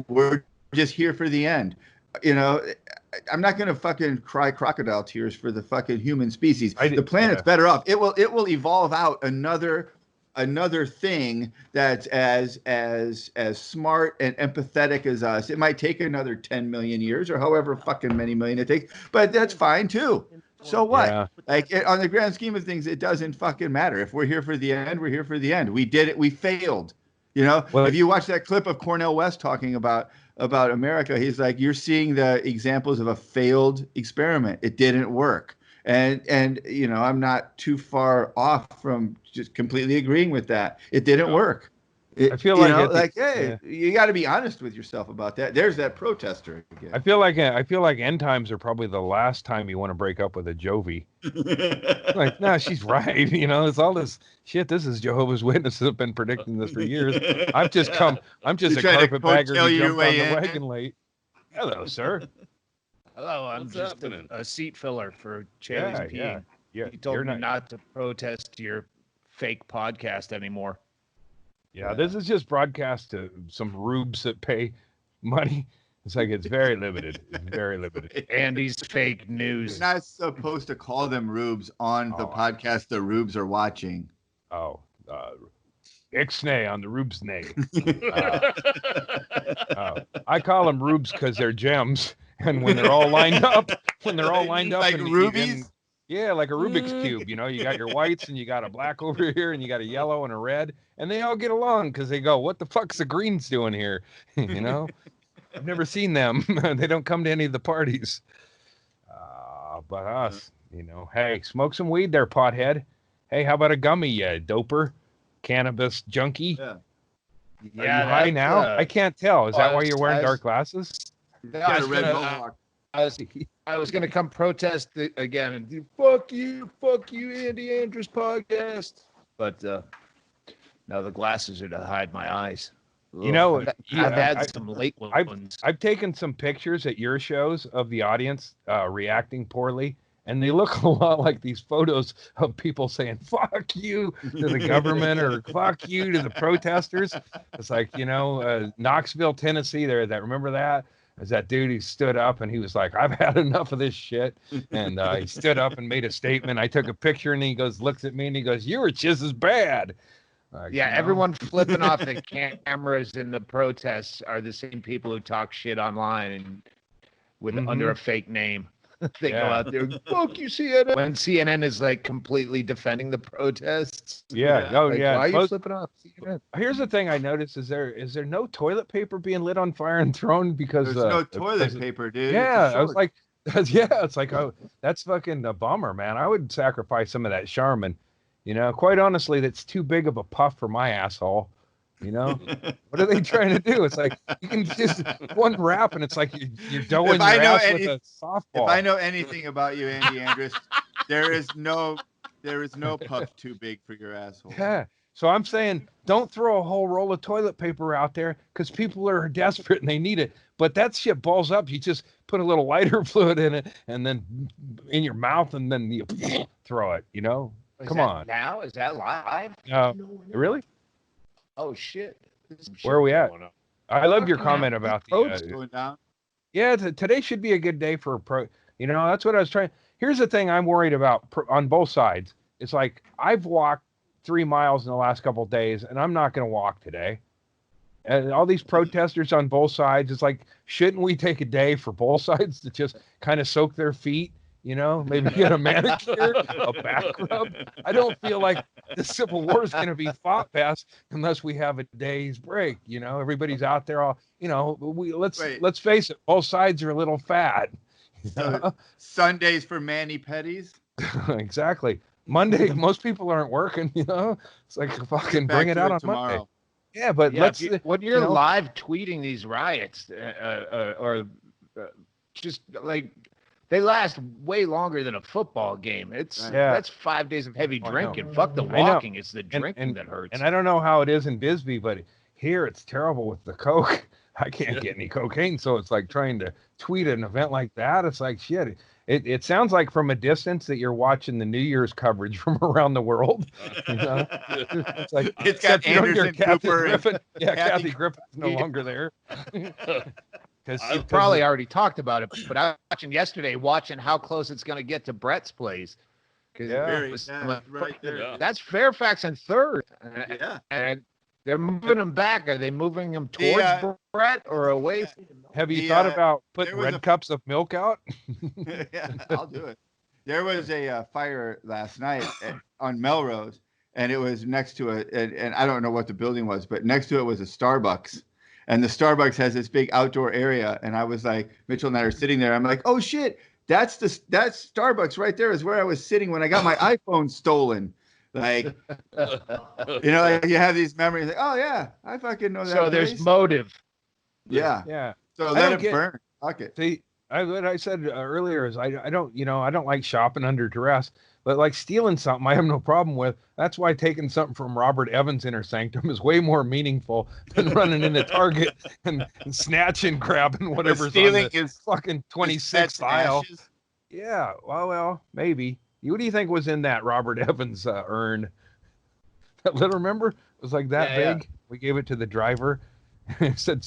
We're just here for the end. I'm not gonna fucking cry crocodile tears for the fucking human species. The planet's better off. It will evolve out another thing that's as smart and empathetic as us. It might take another 10 million years or however fucking many million it takes, but that's fine too. So what? Yeah. Like on the grand scheme of things, it doesn't fucking matter. If we're here for the end, we're here for the end. We did it. We failed. Well, if you watch that clip of Cornel West talking about America, he's like, you're seeing the examples of a failed experiment. It didn't work. And I'm not too far off from just completely agreeing with that. It didn't work. I feel like hey, you got to be honest with yourself about that. There's that protester again. I feel like end times are probably the last time you want to break up with a Jovi. Like, no, she's right. It's all this shit. This is Jehovah's Witnesses have been predicting this for years. I'm just a carpetbagger who jumped on the wagon late. Hello, sir. Hello, I'm What's just happening? a seat filler for Chaley's peeing. Yeah, He told me not to protest your fake podcast anymore. Yeah, this is just broadcast to some rubes that pay money. It's like it's very limited. It's very limited. Andy's fake news. You're not supposed to call them rubes on the podcast the rubes are watching. Ixnay on the rubes nay. I call them rubes because they're gems, and when they're all lined up, like and rubies. Yeah, like a Rubik's Cube, you got your whites and you got a black over here and you got a yellow and a red, and they all get along because they go, what the fuck's the greens doing here? I've never seen them. They don't come to any of the parties. But us, hey, smoke some weed there, pothead. Hey, how about a gummy, you doper? Cannabis junkie? Yeah. Are you high now? I can't tell. Is that why you're wearing dark glasses? Got a red mohawk. I was going to come protest again and do, fuck you, Andy Andrews podcast. But now the glasses are to hide my eyes. Ugh. I've had some late ones. I've taken some pictures at your shows of the audience reacting poorly, and they look a lot like these photos of people saying "fuck you" to the government or "fuck you" to the protesters. It's like Knoxville, Tennessee. Remember that? Is that dude who stood up and he was like, I've had enough of this shit. And he stood up and made a statement. I took a picture and he looks at me and he goes, you were just as bad. Everyone flipping off the cameras in the protests are the same people who talk shit online and under a fake name. They go out there, fuck you, CNN. When CNN is like completely defending the protests. Yeah. Why are you flipping off CNN? Here's the thing I noticed: is there no toilet paper being lit on fire and thrown because there's no toilet paper, dude? Yeah, I was like, it's like, oh, that's fucking a bummer, man. I would sacrifice some of that Charmin. Quite honestly, that's too big of a puff for my asshole. What are they trying to do? It's like you can just one wrap and it's like you're doing your ass with a softball. If I know anything about you, Andy Andrus, there is no puff too big for your asshole. Yeah. So I'm saying don't throw a whole roll of toilet paper out there because people are desperate and they need it. But that shit balls up. You just put a little lighter fluid in it and then in your mouth and then you throw it, Come on. Now? Is that live? Really? Oh, shit. Where are we at? I love your comment about the going down. Yeah, today should be a good day for that's what I was trying. Here's the thing I'm worried about on both sides. It's like I've walked 3 miles in the last couple of days, and I'm not going to walk today. And all these protesters on both sides, it's like, shouldn't we take a day for both sides to just kind of soak their feet? Maybe get a manicure, a back rub. I don't feel like the Civil War is going to be fought fast unless we have a day's break. Everybody's out there all, let's face it, both sides are a little fat. Sundays for mani-pedis. Exactly. Monday, most people aren't working, It's like fucking bring it out on tomorrow. Monday. Yeah, but when you're live tweeting these riots or just like, they last way longer than a football game. That's 5 days of heavy drinking. Fuck the walking. It's the drinking that hurts. And I don't know how it is in Bisbee, but here it's terrible with the coke. I can't get any cocaine, so it's like trying to tweet an event like that. It's like shit. It sounds like from a distance that you're watching the New Year's coverage from around the world. It's like it's got Anderson Cooper. Griffin. Yeah, Kathy Griffin's no longer there. You've probably already talked about it, but I was watching yesterday, how close it's going to get to Brett's place. Right there. That's Fairfax and third. Yeah. And they're moving them back. Are they moving them towards Brett or away from him? Have you thought about putting red cups of milk out? Yeah, I'll do it. There was a fire last night on Melrose, and it was next to and I don't know what the building was, but next to it was a Starbucks. And the Starbucks has this big outdoor area. And I was like, Mitchell and I are sitting there. I'm like, oh, shit, that's Starbucks right there is where I was sitting when I got my iPhone stolen. Like, you know, like you have these memories. Like, oh yeah, I fucking know that. So there's place. motive. Yeah. Yeah. So let it burn. Fuck it. See, what I said earlier is I don't, you know, I don't like shopping under duress, but like stealing something, I have no problem with. That's why taking something from Robert Evans' Inner Sanctum is way more meaningful than running into Target and snatching, grabbing whatever's stealing on the is fucking 26th aisle. Yeah, well, maybe. What do you think was in that Robert Evans urn? That little, remember? It was like that big. Yeah. We gave it to the driver. It said,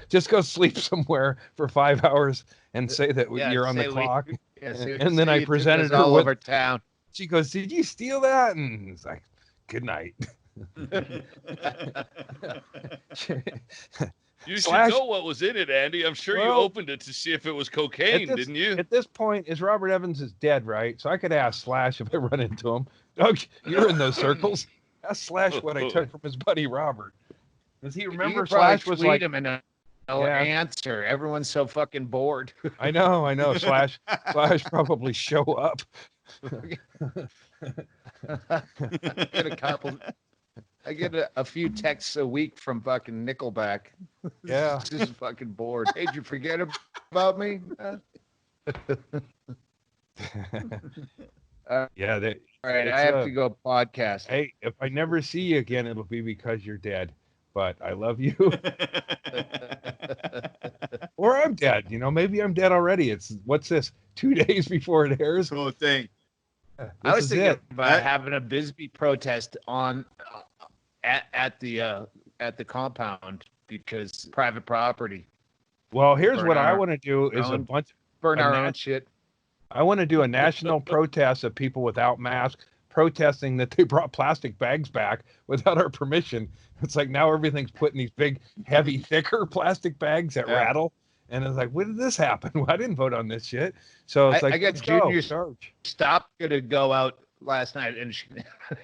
just go sleep somewhere for 5 hours and say that you're on the clock. And then I presented her all with, over town. She goes, did you steal that? And it's like, good night. You should know what was in it, Andy. I'm sure you opened it to see if it was cocaine, didn't you? At this point, is Robert Evans is dead, right? So I could ask Slash if I run into him. Doug, you're in those circles. Ask Slash what I took from his buddy Robert. Does he remember Slash was like him and answer? Everyone's so fucking bored. I know. Slash probably show up. I get a few texts a week from fucking Nickelback. Yeah. Just fucking bored. Hey, did you forget about me? Yeah. All right, I have to go podcast. Hey, if I never see you again, it'll be because you're dead. But I love you. Or I'm dead. You know, maybe I'm dead already. What's this? 2 days before it airs? The whole thing. I was thinking about having a Bisbee protest on at the compound because private property. Well, here's what I want to do is burn our own shit. I want to do a national protest of people without masks protesting that they brought plastic bags back without our permission. It's like now everything's put in these big, heavy, thicker plastic bags that rattle. And it's like, when did this happen? Well, I didn't vote on this shit. So it's like, I got Junior Stop to go out last night, and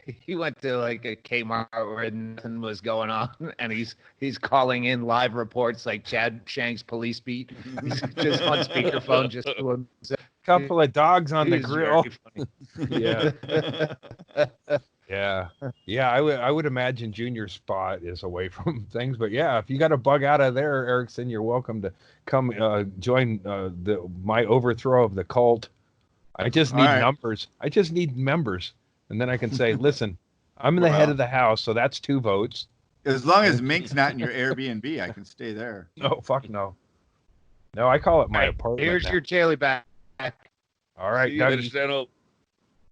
he went to like a Kmart where nothing was going on, and he's calling in live reports like Chad Shank's police beat. He's just on speakerphone, just to himself. Couple of dogs on the grill. Yeah. I would imagine Junior's spot is away from things, but yeah, if you got a bug out of there, Erickson, you're welcome to come join my overthrow of the cult. I just need numbers. I just need members, and then I can say, listen, I'm the head of the house, so that's 2 votes. As long as Mink's not in your Airbnb, I can stay there. No, fuck no. No, I call it my apartment. Here's your Charlie back. All right,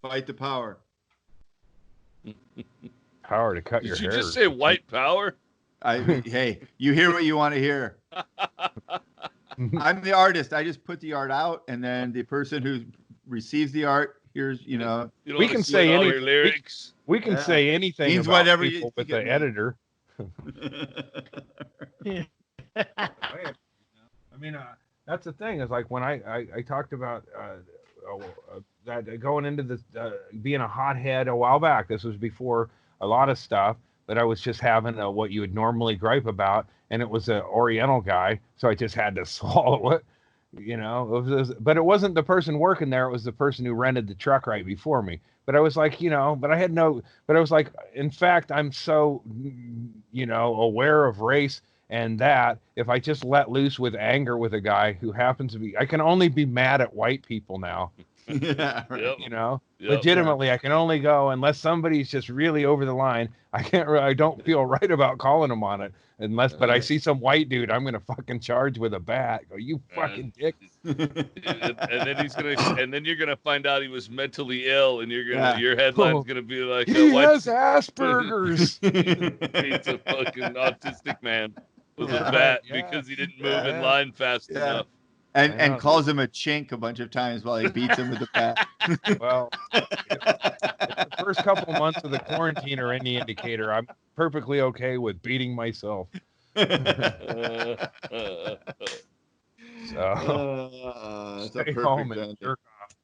fight the power. Power to cut your hair. Did you just say white power? Hey, you hear what you want to hear. I'm the artist. I just put the art out, and then the person who receives the art hears, we can say any lyrics. We can say anything means about whatever people with the editor. I mean, that's the thing. Is like when I talked about that going into this being a hothead a while back. This was before a lot of stuff, but I was just having what you would normally gripe about, and it was an Oriental guy, so I just had to swallow it. But it wasn't the person working there; it was the person who rented the truck right before me. But I was like, but I was like, in fact, I'm so, aware of race and that if I just let loose with anger with a guy who happens to be, I can only be mad at white people now. Yeah, right. Legitimately, I can only go unless somebody's just really over the line. I don't feel right about calling them on it but I see some white dude, I'm gonna fucking charge with a bat. Go, you fucking dick. and then you're gonna find out he was mentally ill, and your headline's gonna be like, he has Asperger's. He's a fucking autistic man with a bat because he didn't move in line fast enough. And calls him a chink a bunch of times while he beats him with the bat. Well, if the first couple months of the quarantine are any indicator, I'm perfectly okay with beating myself. Stay home and jerk off.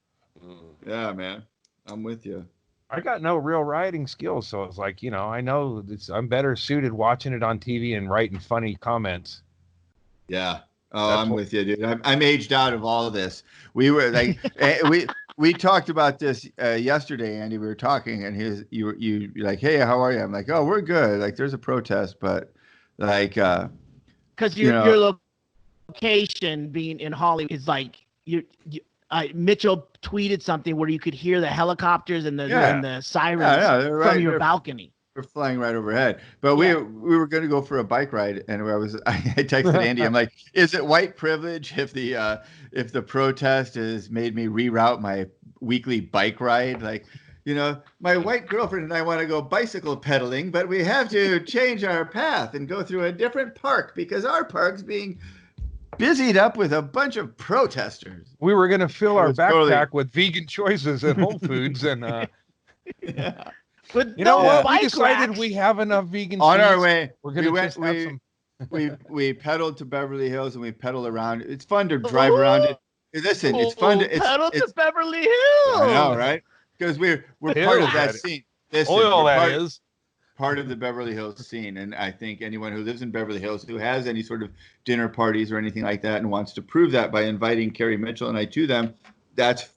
Yeah, man. I'm with you. I got no real writing skills, so it's like, I know I'm better suited watching it on TV and writing funny comments. Yeah. Oh, I'm with you, dude. I'm aged out of all of this. We were like, we talked about this yesterday, Andy. We were talking, and you're like, "Hey, how are you?" I'm like, "Oh, we're good. Like, there's a protest, but like, because your location being in Hollywood is like Mitchell tweeted something where you could hear the helicopters and the sirens from your balcony. We're flying right overhead, but we were going to go for a bike ride, and I texted Andy. I'm like, "Is it white privilege if the protest has made me reroute my weekly bike ride? Like, my white girlfriend and I want to go bicycle pedaling, but we have to change our path and go through a different park because our park's being busied up with a bunch of protesters." We were going to fill our backpack with vegan choices at Whole Foods, and yeah. But you know what? We decided we have enough vegan on cheese. Our way. We're going to just have some. we pedaled to Beverly Hills and we pedaled around. It's fun to drive around it. Listen, it's fun to pedal to Beverly Hills. I know, right? Because we're part of that scene. Listen, oil that is. Part of the Beverly Hills scene, and I think anyone who lives in Beverly Hills who has any sort of dinner parties or anything like that and wants to prove that by inviting Carrie Mitchell and I to them, that's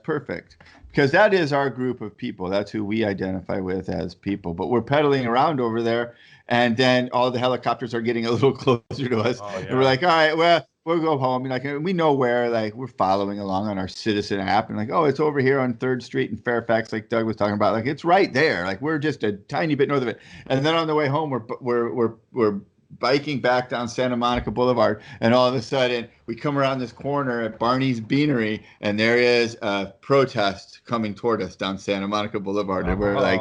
perfect, because that is our group of people. That's who we identify with as people. But we're pedaling around over there, and then all the helicopters are getting a little closer to us, and we're like, all right, well, we'll go home. And like, we know where, like, we're following along on our Citizen app, and like, oh, it's over here on 3rd Street in Fairfax, like Doug was talking about. Like, it's right there. Like, we're just a tiny bit north of it. And then on the way home, we're biking back down Santa Monica Boulevard, and all of a sudden we come around this corner at Barney's Beanery, and there is a protest coming toward us down Santa Monica Boulevard, and we're like,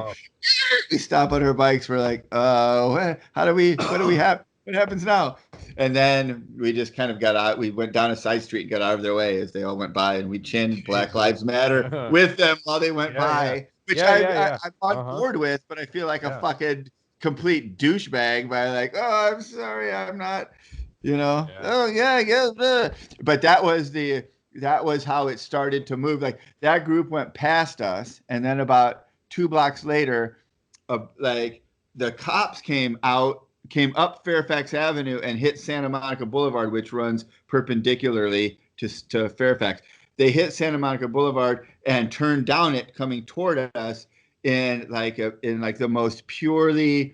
we stop on our bikes. We're like, what do we have? What happens now? And then we just kind of got out. We went down a side street and got out of their way as they all went by, and we chanted Black Lives Matter with them while they went by, which I'm on board with, but I feel like a fucking complete douchebag by like, oh, I'm sorry, I'm not, oh yeah. But that was how it started to move. Like, that group went past us, and then about 2 blocks later, like, the cops came up Fairfax Avenue and hit Santa Monica Boulevard, which runs perpendicularly to Fairfax. They hit Santa Monica Boulevard and turned down it coming toward us in the most purely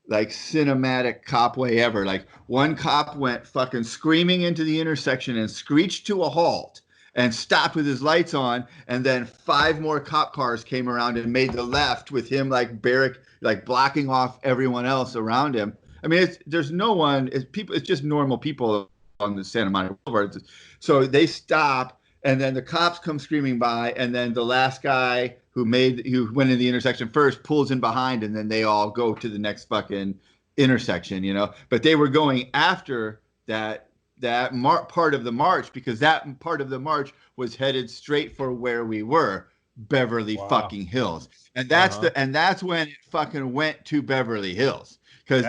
like cinematic cop way ever. Like, one cop went fucking screaming into the intersection and screeched to a halt and stopped with his lights on, and then 5 more cop cars came around and made the left with him like blocking off everyone else around him. I mean, there's no one. It's just normal people on the Santa Monica Boulevard. So they stop, and then the cops come screaming by, and then the last guy who went in the intersection first pulls in behind, and then they all go to the next fucking intersection, But they were going after that part of the march, because that part of the march was headed straight for where we were, Beverly fucking Hills, and that's when it fucking went to Beverly Hills. Because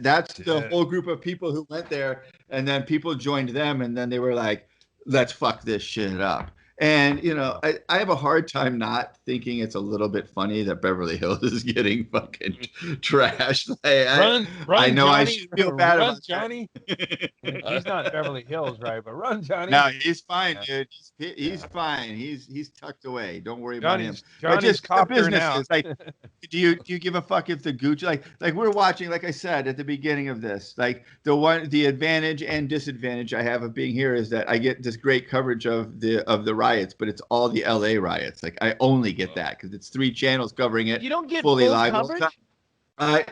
that's the whole group of people who went there, and then people joined them, and then they were like, let's fuck this shit up. And, I have a hard time not thinking it's a little bit funny that Beverly Hills is getting fucking trashed. Run, I know Johnny, I should feel bad about Johnny. He's not Beverly Hills, right? But run, Johnny. No, he's fine, dude. He's fine. He's tucked away. Don't worry about him. Johnny's copter now. Like, do you give a fuck if the Gucci like we're watching? Like I said at the beginning of this, like the advantage and disadvantage I have of being here is that I get this great coverage of the riots, but it's all the LA riots. Like, I only get that because it's 3 channels covering it. You don't get fully full live coverage?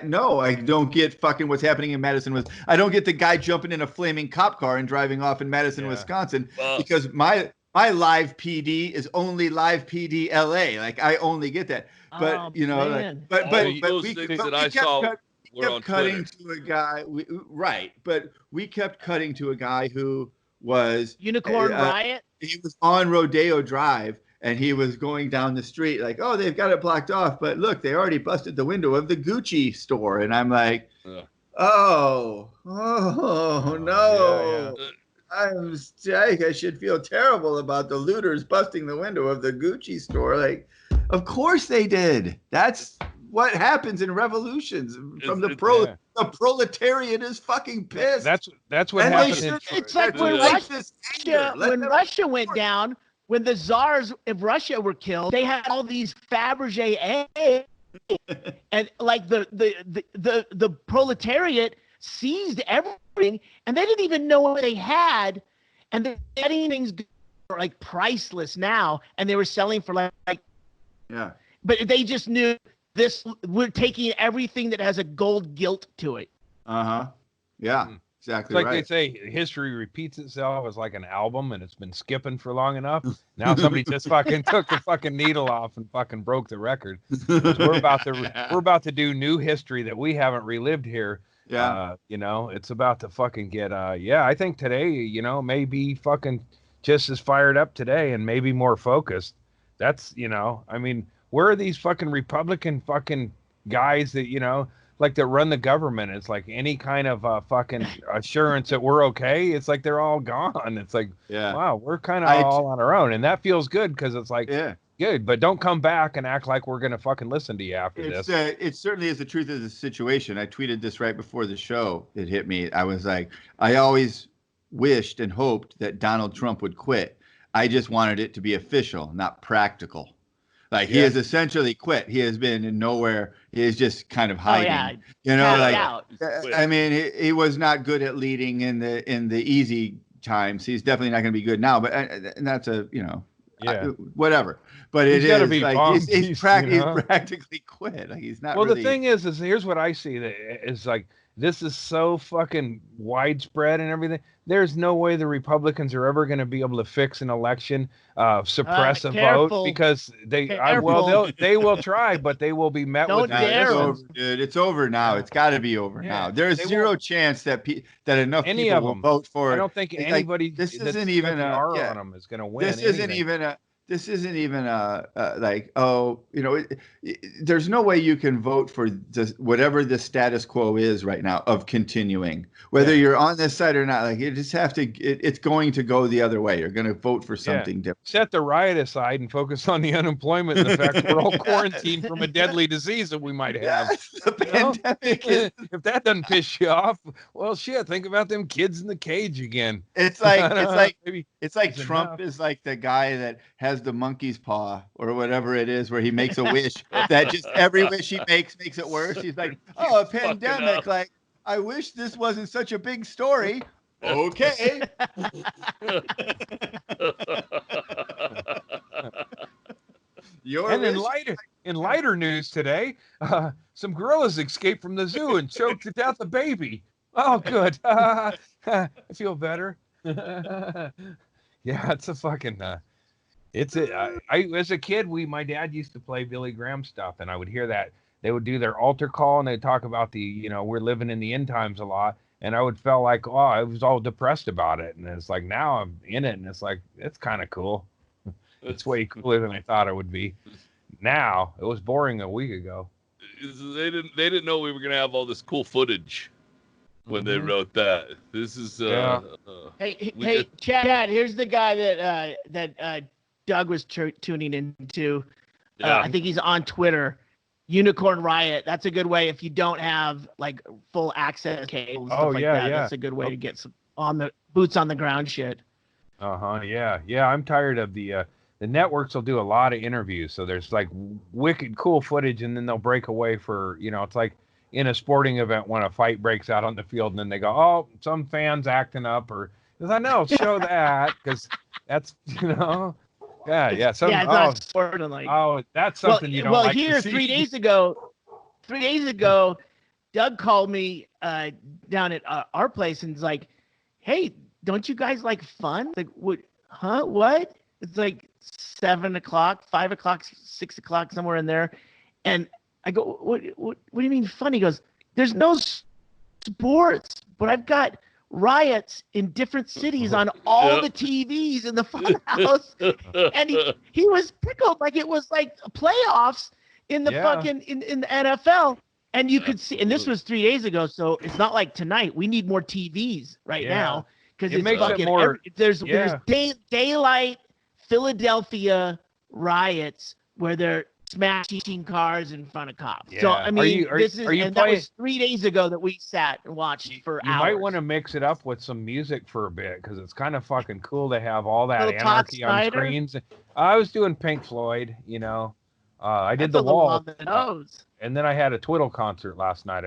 No, I don't get fucking what's happening in Madison. I don't get the guy jumping in a flaming cop car and driving off in Madison, Wisconsin, because my live PD is only live PD LA. Like, I only get that. But we kept cutting to a guy. But we kept cutting to a guy who was Unicorn Riot. He was on Rodeo Drive, and he was going down the street like, oh, they've got it blocked off, but look, they already busted the window of the Gucci store. And I'm like, oh no. I should feel terrible about the looters busting the window of the Gucci store. Like, of course they did. That's what happens in revolutions. The proletariat is fucking pissed. That's what happened. It's like when Russia went down. when the czars of Russia were killed, they had all these Fabergé eggs, and like the proletariat seized everything, and they didn't even know what they had, and they're getting things for like priceless now, and they were selling for like yeah. But they just knew this. We're taking everything that has a gold gilt to it. Yeah. Exactly it's like right. they say history repeats itself as like an album, and it's been skipping for long enough. Now somebody just fucking took the fucking needle off and fucking broke the record. We're about to do new history that we haven't relived here. Yeah. It's about to fucking get I think today, may be fucking just as fired up today and maybe more focused. That's I mean, where are these fucking Republican fucking guys that like that run the government? It's like any kind of fucking assurance that we're okay. It's like they're all gone. It's like, wow, we're kind of all on our own, and that feels good because it's like, good, but don't come back and act like we're gonna fucking listen to you after this. It certainly is the truth of the situation. I tweeted this right before the show. It hit me. I was like, I always wished and hoped that Donald Trump would quit. I just wanted it to be official, not practical. Like he has essentially quit. He has been in nowhere. He is just kind of hiding. I mean, he was not good at leading in the easy times. He's definitely not going to be good now. But and that's whatever. But he's got to be like he's practically quit. Like he's not. Well, really... the thing is here's what I see. That is like this is so fucking widespread and everything. There's no way the Republicans are ever going to be able to fix an election, suppress a vote, because they will try, but they will be met with resistance. Dude, it's over now. It's got to be over now. There's zero chance that enough people will vote for it. I don't think anybody. This isn't even on them is going to win. This isn't even there's no way you can vote for whatever the status quo is right now of continuing, whether you're on this side or not. Like you just have to, it's going to go the other way. You're going to vote for something different. Set the riot aside and focus on the unemployment and the fact that we're all quarantined from a deadly disease that we might have. The pandemic if that doesn't piss you off, well, shit, think about them kids in the cage again. It's like Trump is like the guy that has the monkey's paw or whatever it is, where he makes a wish that just every wish he makes it worse. He's like, oh, a pandemic. Like, I wish this wasn't such a big story. Okay. In lighter news today, some gorillas escaped from the zoo and choked to death a baby. Oh, good. I feel better. Yeah, it's a fucking. I as a kid, my dad used to play Billy Graham stuff, and I would hear that they would do their altar call, and they'd talk about we're living in the end times a lot, and I would feel like, oh, I was all depressed about it, and it's like now I'm in it, and it's like it's kind of cool. It's way cooler than I thought it would be. Now it was boring a week ago. They didn't know we were gonna have all this cool footage when they wrote that. This is hey, Chad. Here's the guy that Doug was tuning into. I think he's on Twitter. Unicorn Riot. That's a good way if you don't have like full access cables. That's a good way to get some on the boots on the ground shit. Yeah. I'm tired of the networks will do a lot of interviews, so there's like wicked cool footage, and then they'll break away for it's like in a sporting event when a fight breaks out on the field, and then they go, oh, some fans acting up, or I know, show that, because that's not sport, and like, oh, that's something you don't like here to see. 3 days ago, Doug called me down at our place and is like, hey, don't you guys like fun? Like, what? It's like 7 o'clock, 5 o'clock, 6 o'clock, somewhere in there. And I go, what do you mean fun? He goes, there's no sports, but I've got riots in different cities on all the TVs in the fun house. And he was tickled like it was like playoffs in the fucking in the NFL. And you could see, and this was 3 days ago, so it's not like tonight. We need more TVs right now, because it's fucking more. There's daylight Philadelphia riots where they're smashing cars in front of cops. Yeah. So I mean, Are you that was 3 days ago that we sat and watched for You hours. might want to mix it up with some music for a bit because it's kind of fucking cool to have all that Little Todd anarchy on Snyder? screens. I was doing Pink Floyd, you know. I did That's The a little Wall, on the nose. and then I had a Twiddle concert last night.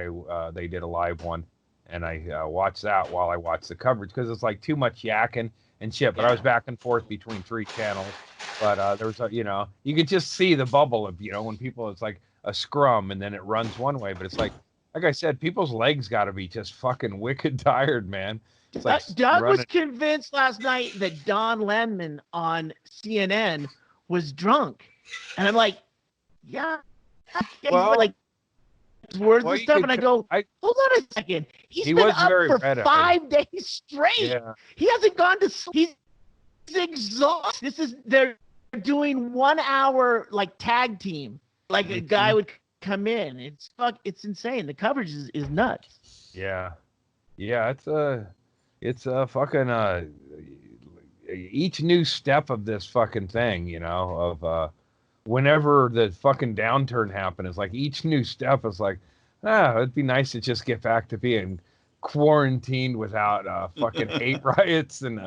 They did a live one, and I watched that while I watched the coverage because it's like too much yakking and shit. But I was back and forth between 3 channels. But there was a, you know, you could just see the bubble of, you know, when people, it's like a scrum and then it runs one way, but it's like I said, people's legs got to be just fucking wicked tired, man. It's like Doug was convinced last night that Don Lemon on CNN was drunk, and I'm like, yeah, well, like words and stuff, and I go, hold on a second, he been up for 5 days straight. Yeah. He hasn't gone to sleep. He's exhausted. They're doing 1 hour like tag team, like a guy would come in. It's insane. The coverage is nuts. Yeah, it's a fucking each new step of this fucking thing, you know, of whenever the fucking downturn happened, it's like each new step is like, it'd be nice to just get back to being quarantined without fucking hate riots and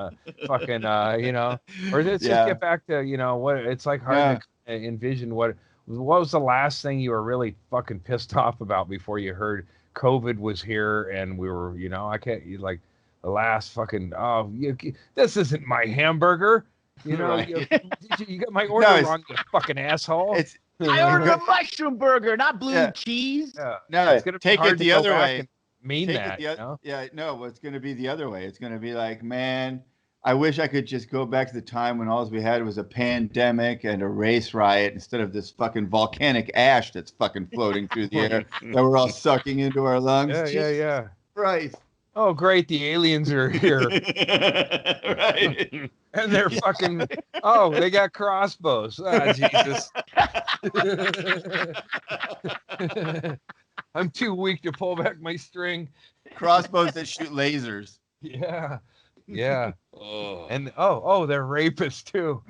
fucking you know, or let's just get back to, you know, what it's like hard to envision what was the last thing you were really fucking pissed off about before you heard COVID was here and we were, you know, like the last fucking, this isn't my hamburger. You know, you got my order wrong, you fucking asshole. I ordered a mushroom burger, not blue cheese. Yeah. No, it's gonna take it the other way. Mean that, you know? Yeah, no, it's going to be the other way. It's going to be like, man, I wish I could just go back to the time when all we had was a pandemic and a race riot instead of this fucking volcanic ash that's fucking floating through the air that we're all sucking into our lungs. Yeah. Christ. Oh, great, the aliens are here. Right. And they're fucking, they got crossbows. Ah, Jesus. I'm too weak to pull back my string. Crossbows that shoot lasers. Yeah. Oh. And they're rapists too.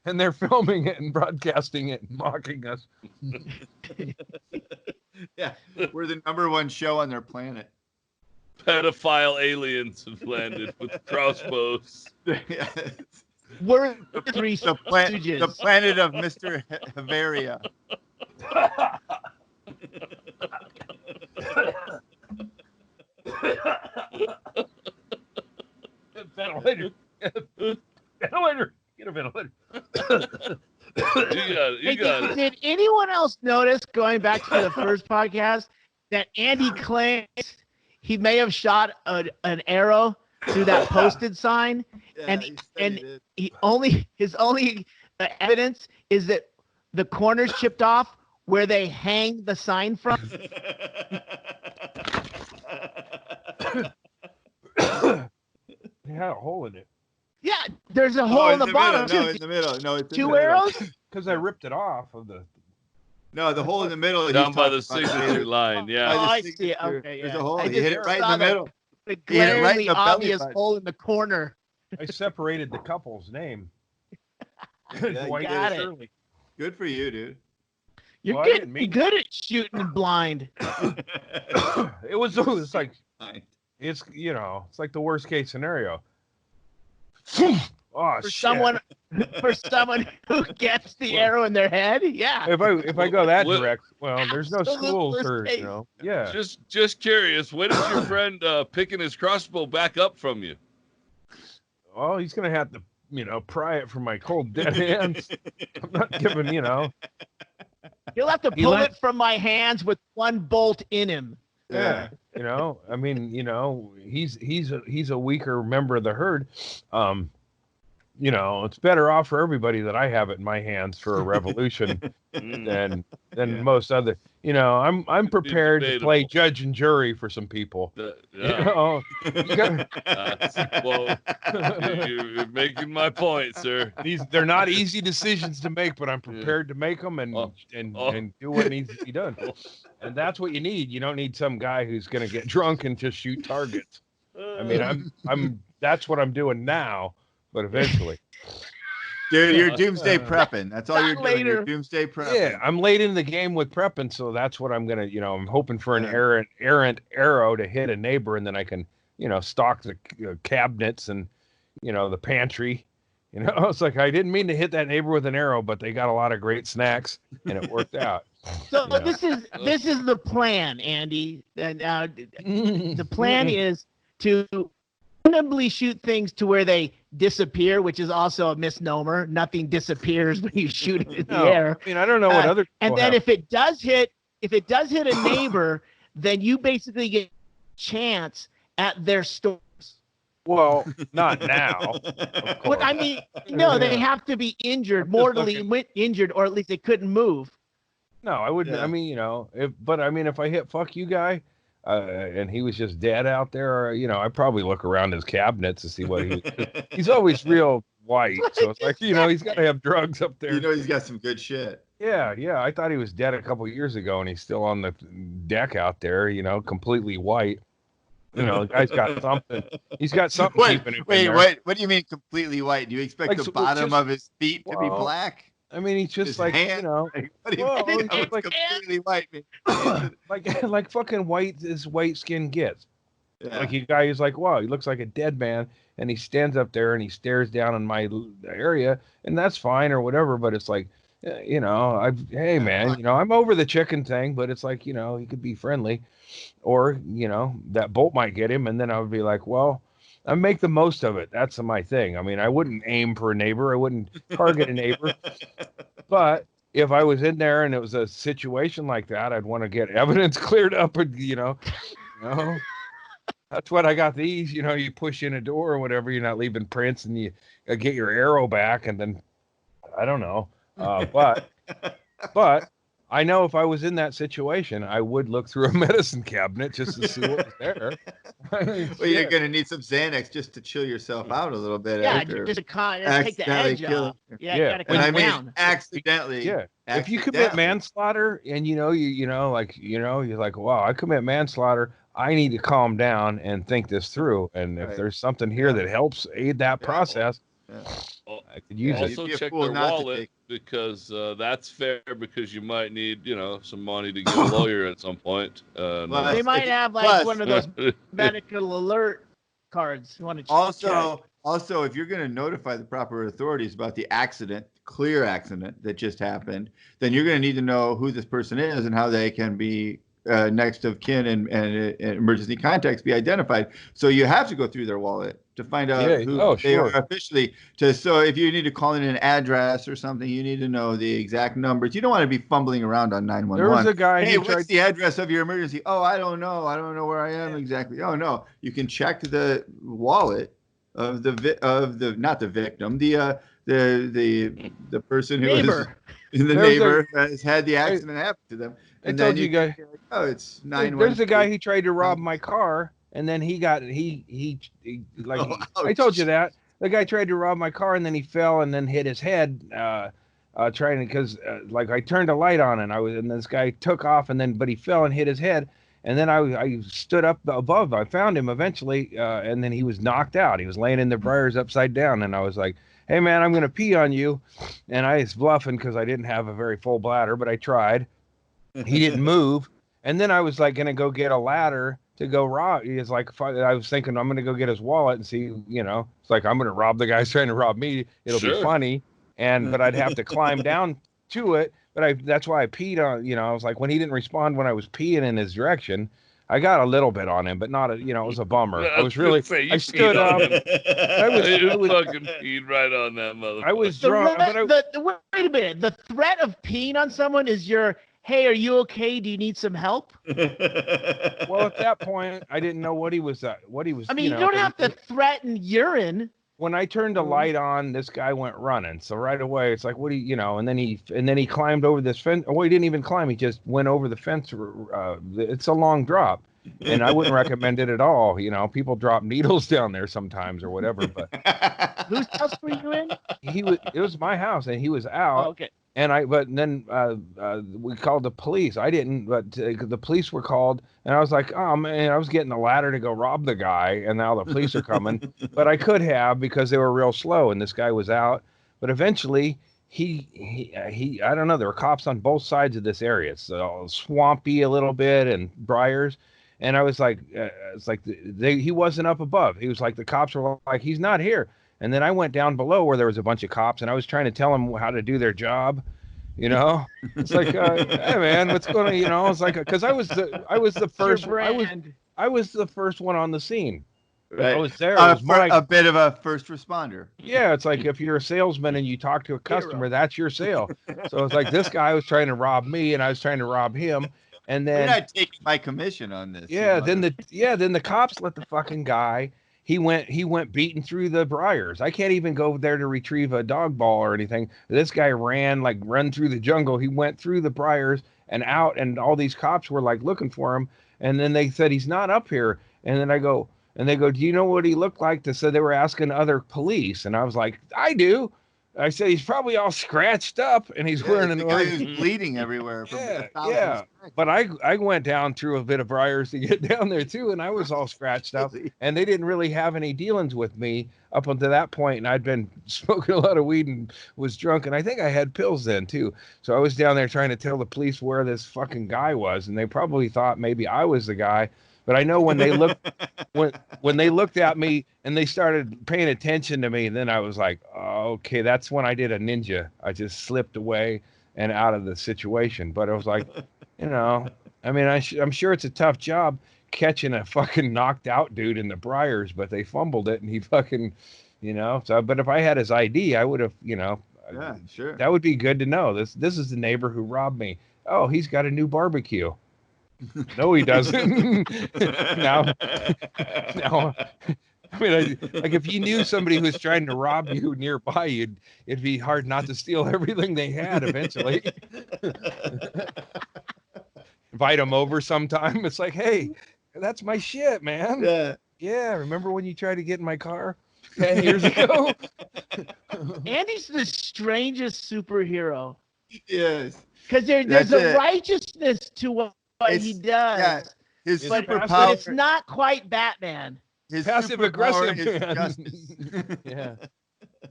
And they're filming it and broadcasting it and mocking us. Yeah, we're the #1 show on their planet. Pedophile aliens have landed with crossbows. We're the planet of Mr. Havaria. Ventilator. Get a ventilator. You got it. Did anyone else notice, going back to the first podcast, that Andy claims he may have shot an arrow through that posted sign, and his only evidence is that the corners chipped off where they hang the sign from. They had a hole in it. Yeah, there's a hole in the bottom. No, in the middle. No, it's 2 arrows. Because I ripped it off of the. No, the hole in the middle. Down by the signature line. Yeah. Oh, I see. Okay, yeah. There's a hole. You hit it right in the middle. The glaringly obvious hole in the corner. I separated the couple's name. Yeah, you got it. Good for you, dude. You're getting good at shooting blind. It was like, it's, you know, it's like the worst case scenario. Oh, for someone who gets the arrow in their head, yeah. If I go that direct, well, there's no schools or, you know, yeah. Just curious, when is your friend picking his crossbow back up from you? Oh, he's gonna have to, you know, pry it from my cold dead hands. I'm not giving, you know. He'll have to pull it from my hands with one bolt in him. Yeah, you know, I mean, you know, he's a weaker member of the herd. You know, it's better off for everybody that I have it in my hands for a revolution than most other. You know, I'm prepared to play judge and jury for some people. You know, well, you're making my point, sir. They're not easy decisions to make, but I'm prepared to make them and do what needs to be done. And that's what you need. You don't need some guy who's going to get drunk and just shoot targets. I mean, I'm that's what I'm doing now. But eventually, Dude, you're doomsday prepping. That's all you're doing. later. You're doomsday prepping. Yeah, I'm late in the game with prepping, so that's what I'm gonna. I'm hoping for an errant arrow to hit a neighbor, and then I can, stock the cabinets and, the pantry. It's like I didn't mean to hit that neighbor with an arrow, but they got a lot of great snacks, and it worked out. So this is the plan, Andy. And the plan is to randomly shoot things to where they disappear, which is also a misnomer. Nothing disappears when you shoot it in the air. I mean, I don't know what other. And then if it does hit a neighbor, then you basically get a chance at their stores. Well, not now. What I mean, no, they have to be injured, mortally injured, or at least they couldn't move. No, I wouldn't. Yeah. I mean, if I hit fuck you guy, and he was just dead out there, I'd probably look around his cabinets to see what he's always real white. So it's like, he's got to have drugs up there. He's got some good shit. Yeah. I thought he was dead a couple years ago, and he's still on the deck out there, completely white. The guy's got something. He's got something keeping him in there. What do you mean completely white? Do you expect the bottom of his feet to be black? I mean, he's just His like, hand? What do you mean? It's like completely white. like fucking white as white skin gets. Yeah. Like a guy who's like, wow, he looks like a dead man, and he stands up there and he stares down in my area, and that's fine or whatever. But it's like, hey man, I'm over the chicken thing, but it's like, he could be friendly, or that bolt might get him, and then I would be like, well, I make the most of it. That's my thing. I mean, I wouldn't aim for a neighbor. I wouldn't target a neighbor. But if I was in there and it was a situation like that, I'd want to get evidence cleared up. And, that's what I got these. You push in a door or whatever. You're not leaving prints, and you get your arrow back. And then, I don't know. But I know if I was in that situation, I would look through a medicine cabinet just to see what was there. Well, you're going to need some Xanax just to chill yourself out a little bit. Yeah, just take the edge off. Yeah. You gotta come down. Accidentally. Yeah. If you commit manslaughter and you're like, wow, I commit manslaughter, I need to calm down and think this through. And if there's something here that helps aid that process, I could use it. Also check their wallet, because that's fair, because you might need, some money to get a lawyer at some point. They might have one of those medical alert cards. You want to check. Also, if you're going to notify the proper authorities about the clear accident that just happened, then you're going to need to know who this person is and how they can be next of kin and emergency contacts be identified. So you have to go through their wallet to find out who they are officially. So if you need to call in an address or something, you need to know the exact numbers. You don't want to be fumbling around on 911. There was a guy. Hey, what's the address of your emergency? Oh, I don't know. I don't know where I am exactly. Oh no, you can check the wallet of the not the victim, the person who neighbor. The neighbor has had the accident happen to them. And I told you guys. Oh, it's 911. There's a guy who tried to rob my car, and then he I told you that the guy tried to rob my car, and then he fell and then hit his head, because I turned a light on and this guy took off but he fell and hit his head, and then I stood up above. I found him eventually, and then he was knocked out. He was laying in the briars upside down, and I was like, hey man, I'm gonna pee on you, and I was bluffing because I didn't have a very full bladder, but I tried. He didn't move. And then I was like going to go get a ladder to go rob. He was like, I was thinking I'm going to go get his wallet and see, it's like, I'm going to rob the guy trying to rob me. It'll be funny. But I'd have to climb down to it. But that's why I peed on, I was like, when he didn't respond, when I was peeing in his direction, I got a little bit on him, but not it was a bummer. I was really, I stood up. I was fucking peed right on that motherfucker. I was drunk. Wait a minute. The threat of peeing on someone is hey, are you okay? Do you need some help? Well, at that point, I didn't know what he was. I mean, you don't have to threaten urine. When I turned the light on, this guy went running. So right away, it's like, what do you, and then he climbed over this fence. Well, he didn't even climb. He just went over the fence. It's a long drop, and I wouldn't recommend it at all. People drop needles down there sometimes or whatever. But whose house were you in? It was my house, and he was out. Oh, okay. But then we called the police. I didn't, but the police were called, and I was like, oh man, I was getting the ladder to go rob the guy, and now the police are coming. But I could have, because they were real slow, and this guy was out. But eventually he I don't know, there were cops on both sides of this area. It's all swampy a little bit and briars. And I was like, it's like he wasn't up above. He was like, the cops were like, he's not here. And then I went down below where there was a bunch of cops, and I was trying to tell them how to do their job. You know, it's like, hey man, what's going on? You know, it's like, because I was the first, I was the first one on the scene. Right. I was there. A bit of a first responder. Yeah, it's like if you're a salesman and you talk to a customer, that's your sale. So it's like this guy was trying to rob me, and I was trying to rob him. And then you're not taking my commission on this. Yeah, then the cops let the fucking guy. He went beating through the briars. I can't even go there to retrieve a dog ball or anything. This guy run through the jungle. He went through the briars and out, and all these cops were like looking for him. And then they said he's not up here. And then they go, do you know what he looked like? They said they were asking other police, and I was like, I do. I said he's probably all scratched up, and he's wearing an guy who's bleeding everywhere. From yeah. But I went down through a bit of briars to get down there too, and I was all scratched up. And they didn't really have any dealings with me up until that point, and I'd been smoking a lot of weed and was drunk, and I think I had pills then too. So I was down there trying to tell the police where this fucking guy was, and they probably thought maybe I was the guy. But I know when they looked when they looked at me and they started paying attention to me, then I was like, oh, okay, that's when I did a ninja. I just slipped away and out of the situation. But it was like, you know, I mean, I'm sure it's a tough job catching a fucking knocked out dude in the briars, but they fumbled it and he fucking, you know. So, but if I had his ID, I would have, you know. Yeah, sure. That would be good to know. This is the neighbor who robbed me. Oh, he's got a new barbecue. No, he doesn't. now, I mean, like if you knew somebody who was trying to rob you nearby, it'd be hard not to steal everything they had eventually. Invite them over sometime. It's like, hey, that's my shit, man. Yeah. Remember when you tried to get in my car 10 years ago? Andy's the strangest superhero. Yes. Because there's a righteousness to what he does. Yeah, his superpower. But it's not quite Batman. His passive aggressive. Yeah.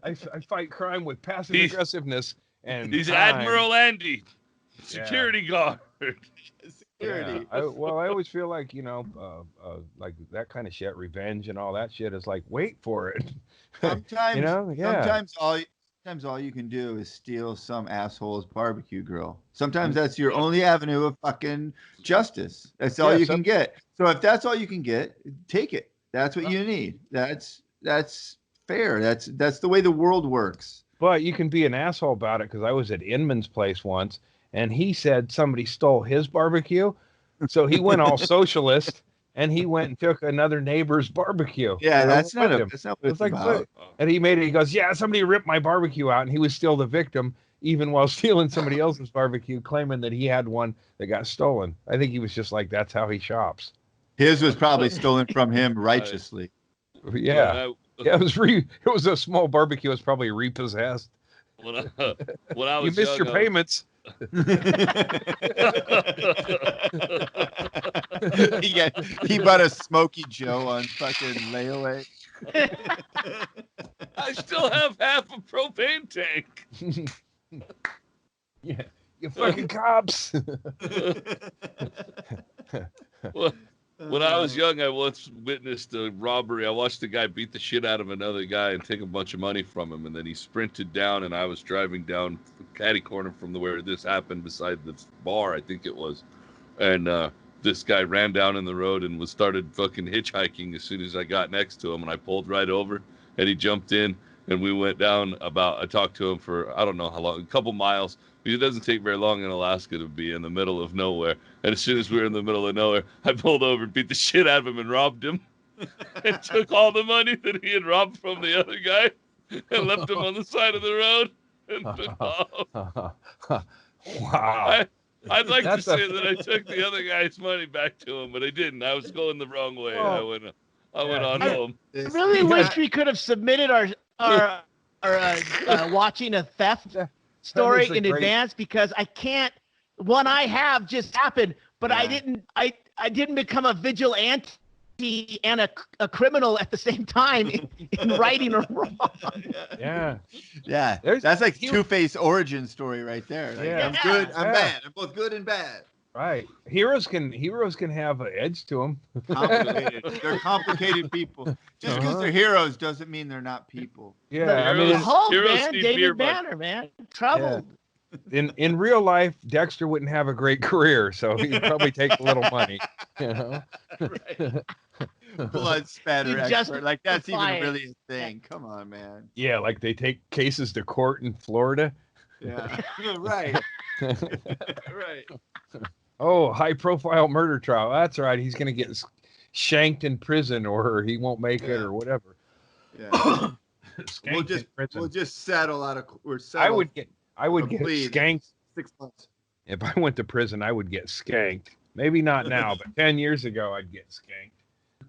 I fight crime with passive aggressiveness. And he's Admiral Andy, security guard. Security. Yeah. I always feel like, you know, like that kind of shit, revenge and all that shit is like, wait for it. Sometimes, you know, Sometimes all you can do is steal some asshole's barbecue grill. Sometimes that's your only avenue of fucking justice. That's all you can get. So if that's all you can get, take it. That's what you need. That's fair. That's the way the world works. But you can be an asshole about it, because I was at Inman's place once, and he said somebody stole his barbecue, so he went all socialist. And he went and took another neighbor's barbecue. Yeah, that's not what it's like, about. And he goes, yeah, somebody ripped my barbecue out, and he was still the victim, even while stealing somebody else's barbecue, claiming that he had one that got stolen. I think he was just like, that's how he shops. His was probably stolen from him righteously. Yeah. It was a small barbecue. It was probably repossessed. When I was you missed your payments. he bought a Smoky Joe on fucking layaway. I still have half a propane tank. Yeah, you fucking cops. When I was young, I once witnessed a robbery. I watched a guy beat the shit out of another guy and take a bunch of money from him, and then he sprinted down, and I was driving down catty corner from where this happened beside the bar, I think it was. And this guy ran down in the road and started fucking hitchhiking as soon as I got next to him, and I pulled right over, and he jumped in, and we went down I talked to him for, I don't know how long, a couple miles. It doesn't take very long in Alaska to be in the middle of nowhere. And as soon as we were in the middle of nowhere, I pulled over and beat the shit out of him and robbed him. And took all the money that he had robbed from the other guy and left him on the side of the road and took off. Wow. I'd like to say that I took the other guy's money back to him, but I didn't. I was going the wrong way. I went on home. I really wish we could have submitted our watching a theft story in advance, because I can't. One I have just happened, but I didn't become a vigilante vigilante and a criminal at the same time in righting a wrong. Yeah. Yeah, There's- that's like he- Two-Face origin story right there. Like, Yeah. I'm good, I'm Yeah. bad. I'm both good and bad. Right. Heroes can have an edge to them. Complicated. They're complicated people. Just because they're heroes doesn't mean they're not people. Yeah, I mean, The Heroes- Hulk, heroes man, need beer David money. Banner, man, troubled. in real life, Dexter wouldn't have a great career, so he'd probably take a little money. You know. Right. Blood spatter You expert. Like, that's justify even it. really a thing. Come on, man. Yeah, like they take cases to court in Florida. Yeah. Right. Right. Oh, high-profile murder trial. That's right. He's gonna get shanked in prison, or he won't make it, Yeah. or whatever. Yeah. Skanked in prison. We'll just settle out of. I would get please. skanked 6 months. if I went to prison. I would get skanked. Maybe not now, but 10 years ago, I'd get skanked.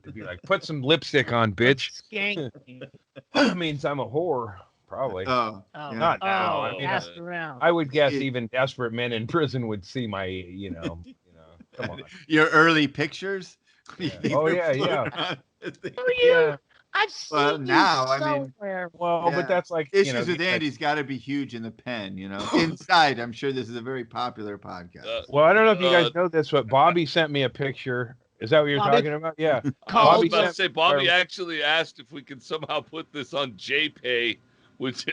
To be like, put some lipstick on, bitch. Skank. Means I'm a whore, probably. Oh. Oh, Yeah. Not now. oh, I mean, passed around. I would guess It- even desperate men in prison would see my, come on. Your early pictures. Yeah. Oh, yeah, yeah. Who are you? Yeah. I've seen Well, you now, I mean- somewhere. Well, Yeah. but that's like Issues with like- Andy's got to be huge in the pen, Inside, I'm sure this is a very popular podcast. Well, I don't know if you guys know this, but Bobby sent me a picture. Is that what you're Bobby? talking about? Yeah. I was Bobby about to sent- say Bobby actually asked if we could somehow put this on JPay,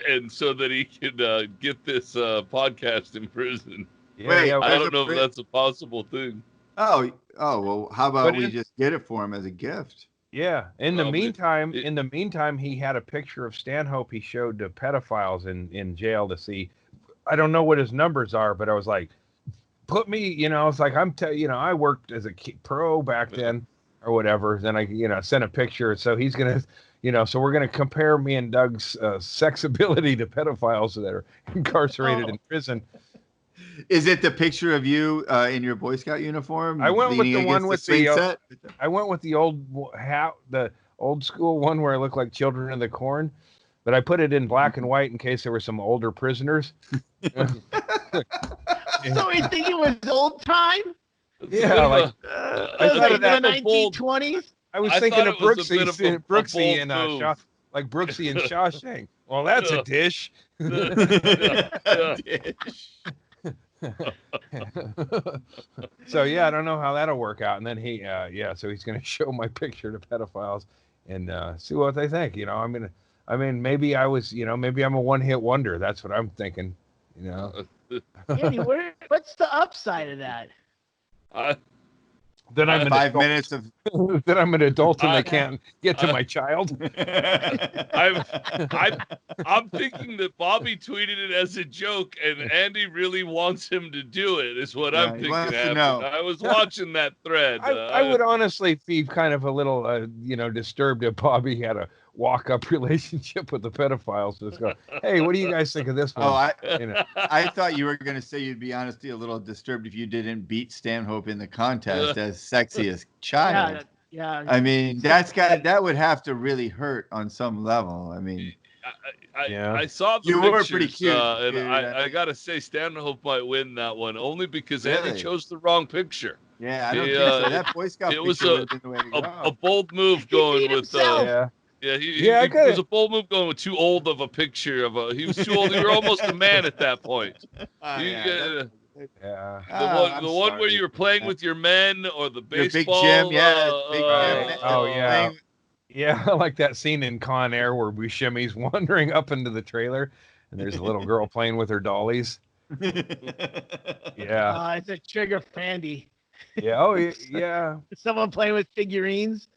and so that he could get this podcast in prison. Yeah, Wait, yeah, I There's don't a know if pri- that's a possible thing. Oh, well, how about But we in- just get it for him as a gift? yeah. In the Well, meantime, he had a picture of Stanhope he showed to pedophiles in jail to see. I don't know what his numbers are, but I was like, put me, it's like I worked as a pro back then or whatever. Then I, sent a picture. So he's gonna, so we're gonna compare me and Doug's sex ability to pedophiles that are incarcerated in prison. Is it the picture of you in your Boy Scout uniform? I went with leaning the one against with swing the set? I went with the the old school one where I look like Children of the Corn, but I put it in black and white in case there were some older prisoners. So you think it was old time? Yeah, like It I was thought like of that the a bold- 1920s? I was I thinking thought of it was a bit Brooksy, of a Brooksy bold and move. like Brooksy and Shawshank. Well, that's a Yeah. dish. So yeah, I don't know how that'll work out. And then so he's gonna show my picture to pedophiles and see what they think. I mean, maybe maybe I'm a one-hit wonder. That's what I'm thinking. Andy, what's the upside of that? Then I'm an 5 adult, minutes of. then I'm an adult and I- they can't get to my child. I'm thinking that Bobby tweeted it as a joke, and Andy really wants him to do it. Is what Yeah, I'm he thinking wants to happened. know. I was watching that thread. I would honestly be kind of a little, disturbed if Bobby had a walk-up relationship with the pedophiles. Just go, hey, what do you guys think of this one? Oh, You know, I thought you were going to say you'd be honestly a little disturbed if you didn't beat Stanhope in the contest as sexiest child. Yeah. I mean, that would have to really hurt on some level. I mean, Yeah. I saw the You pictures, were pretty cute, and dude. I gotta say Stanhope might win that one only because Really? Andy chose the wrong picture. yeah, I don't He, think so. That Boy Scout it was picture would have been the way to go. A bold move going beat with himself. yeah. Yeah, I it got was it. a bold move going with too old of a picture of a. He was too old. You were almost a man at that point. Ah, You, yeah, Yeah. I'm the one where sorry. you were playing with your men or the Your baseball. big Jim, yeah, big Right. Jim. Oh, yeah. Playing- Yeah, I like that scene in Con Air where Buscemi's wandering up into the trailer and there's a little girl playing with her dollies. Yeah. It's a trigger Fandy. Yeah. Oh, yeah. Someone playing with figurines.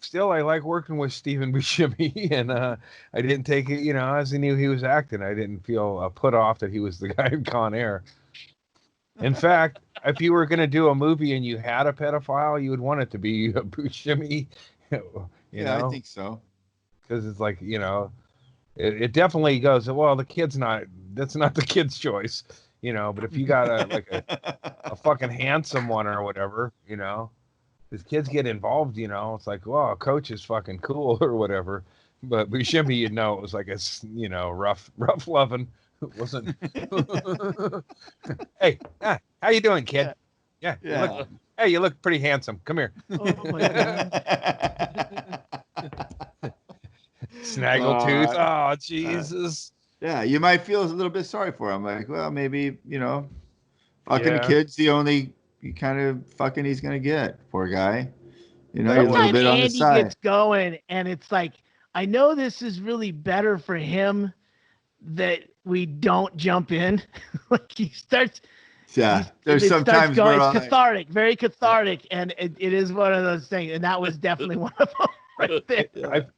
Still, I like working with Stephen Buscemi, and I didn't take it, as I knew he was acting. I didn't feel put off that he was the guy in Con Air. In fact, if you were going to do a movie and you had a pedophile, you would want it to be Buscemi, yeah, I think so. because it's like, it definitely goes, well, that's not the kid's choice, but if you got a fucking handsome one or whatever, because kids get involved, it's like, well, coach is fucking cool or whatever. But Buscemi, it was like a, rough loving. It wasn't. Hey, how you doing, kid? Yeah. Yeah. You look pretty handsome. Come here. Oh my god. Snaggletooth. Oh, Jesus. Yeah, you might feel a little bit sorry for him. Like, well, maybe, fucking the Yeah. kid's the only kind of fucking he's going to get. Poor guy. He's a little Sometimes bit on the Andy side. gets going, and it's like, I know this is really better for him that we don't jump in. Like he starts. Yeah, there's sometimes going, where it's cathartic, very cathartic, and it is one of those things. And that was definitely one of them right there.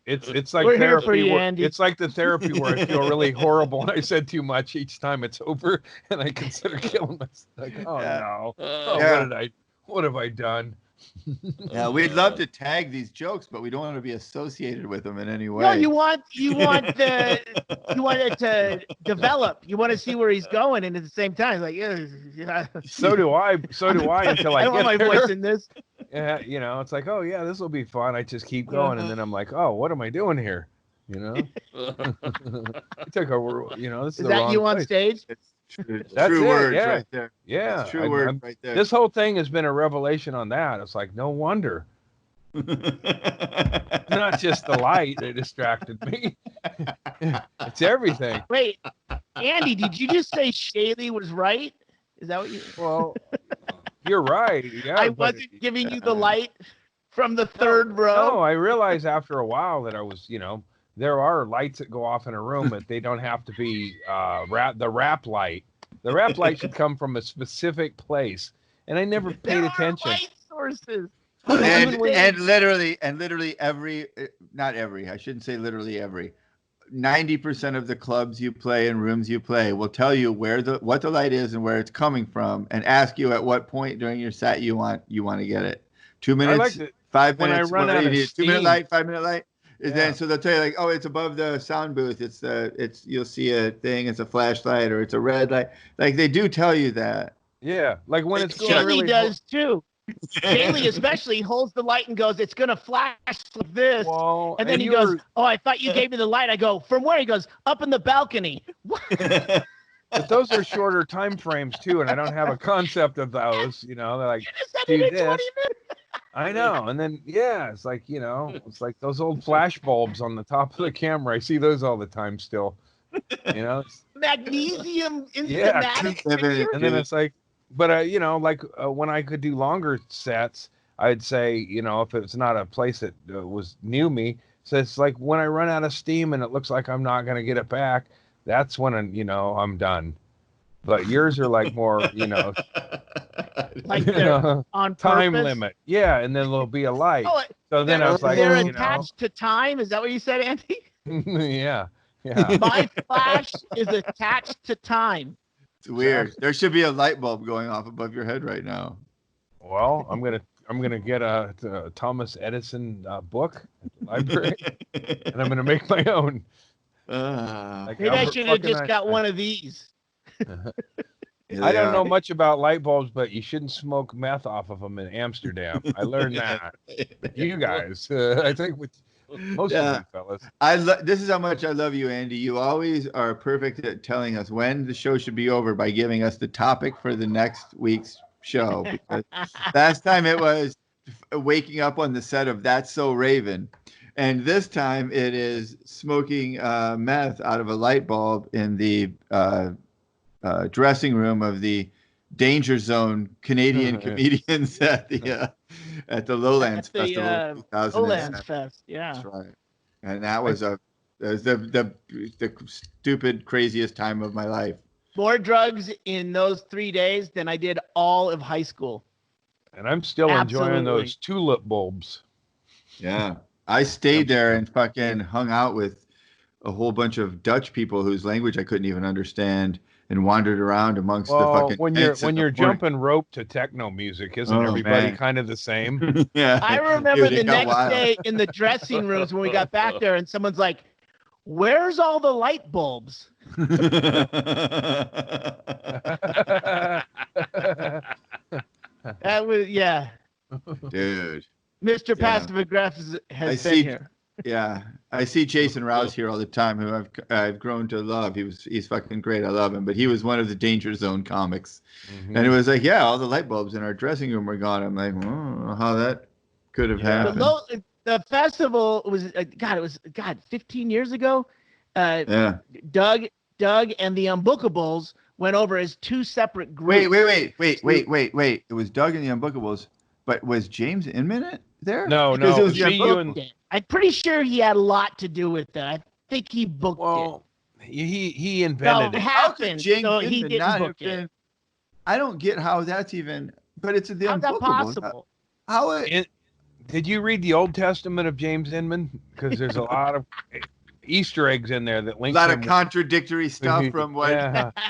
It's like We're here therapy. for you, Andy. It's like the therapy where I feel really horrible when I said too much each time it's over, and I consider killing myself. Like, oh no, what have I done? Yeah, we'd love to tag these jokes, but we don't want to be associated with them in any way. No, you want it to develop. You want to see where he's going, and at the same time, like, yeah. So do I. Until I I don't get want my there. voice in this. Yeah, it's like, oh yeah, this will be fun. I just keep going, and then I'm like, oh, what am I doing here? I took a, this Is the that wrong you on place. stage? That's true words yeah. right there. Yeah, That's true words right there. This whole thing has been a revelation on that. It's like, no wonder. Not just the light that distracted me. It's everything. Wait, Andy, did you just say Shaylee was right? Is that what you? Well, you're right. Yeah, I wasn't giving you the light from the third row. No, I realized after a while that I was, there are lights that go off in a room, but they don't have to be the wrap light. The wrap light should come from a specific place, and I never paid attention. Light sources. And literally every, not every, I shouldn't say literally every, 90% of the clubs you play and rooms you play will tell you what the light is and where it's coming from, and ask you at what point during your set you want to get it. 2 minutes, 5 when minutes. I run out of 2-minute light, 5-minute light. Yeah. Then so they'll tell you like, oh, it's above the sound booth. You'll see a thing. It's a flashlight or it's a red light. Like they do tell you that. Yeah, like when it's going Shaylee really does too. Shaylee especially holds the light and goes, "It's gonna flash like this." Well, and then he goes, "Oh, I thought you gave me the light." I go, "From where?" He goes, "Up in the balcony." But those are shorter time frames too, and I don't have a concept of those. They're like, You just said do it in this. 20 minutes. I know, and then it's like it's like those old flash bulbs on the top of the camera. I see those all the time still. Magnesium Yeah, instamatic. and then it's like, but when I could do longer sets, I'd say if it's not a place that was new me, so it's like when I run out of steam and it looks like I'm not gonna get it back, that's when I'm done. But yours are like more, like they're on time purpose? limit. Yeah, and then there'll be a light. Oh, So then I was like, they're attached to time. Is that what you said, Andy? yeah. My flash is attached to time. It's weird. There should be a light bulb going off above your head right now. Well, I'm gonna get a Thomas Edison book at the library, and I'm gonna make my own. Like Maybe I Albert should have fucking just got one of these. I don't know much about light bulbs, but you shouldn't smoke meth off of them in Amsterdam. I learned that. You guys, I think with most of you fellas. This is how much I love you, Andy. You always are perfect at telling us when the show should be over by giving us the topic for the next week's show. Because last time it was waking up on the set of That's So Raven. And this time it is smoking meth out of a light bulb in the dressing room of the Danger Zone Canadian comedians at the Lowlands Festival. Lowlands Fest, yeah. That's right. And that was the stupid, craziest time of my life. More drugs in those 3 days than I did all of high school. And I'm still enjoying those tulip bulbs. Yeah. I stayed there and fucking hung out with a whole bunch of Dutch people whose language I couldn't even understand and wandered around amongst the fucking when you're jumping rope to techno music, isn't everybody kind of the same? Yeah. I remember the next day in the dressing rooms when we got back there and someone's like, "Where's all the light bulbs?" That was Dude. Mr. Passive Aggressive has been here. Yeah. I see Jason Rouse here all the time, who I've grown to love. He's fucking great. I love him. But he was one of the Danger Zone comics, and it was like, yeah, all the light bulbs in our dressing room were gone. I'm like, oh, how that could have happened. The festival was it was 15 years ago. Yeah. Doug and the Unbookables went over as two separate groups. Wait. It was Doug and the Unbookables, but was James Inman there? No. Because it was I'm pretty sure he had a lot to do with that. I think he booked it. He invented it. It Happened, James so he Inman didn't book it. I don't get how that's even. But it's the How's that Unbookables. possible? Did you read the Old Testament of James Inman? Because there's a lot of Easter eggs in there that link. A lot of contradictory stuff from what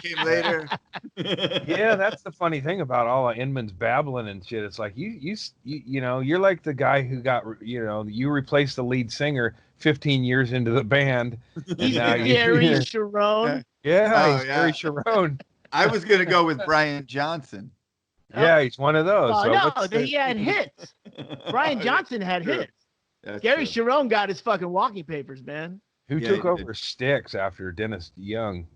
came later. Yeah, that's the funny thing about all of Inman's babbling and shit. It's like you know, you're like the guy who got, you know, you replaced the lead singer 15 years into the band. He's Gary Sharon. Yeah, he's Gary Sharon. I was gonna go with Brian Johnson. Yeah, he's one of those. Oh, no, he had hits. Brian Johnson had hits. Gary Sharon got his fucking walking papers, man. Who took over Styx after Dennis Young?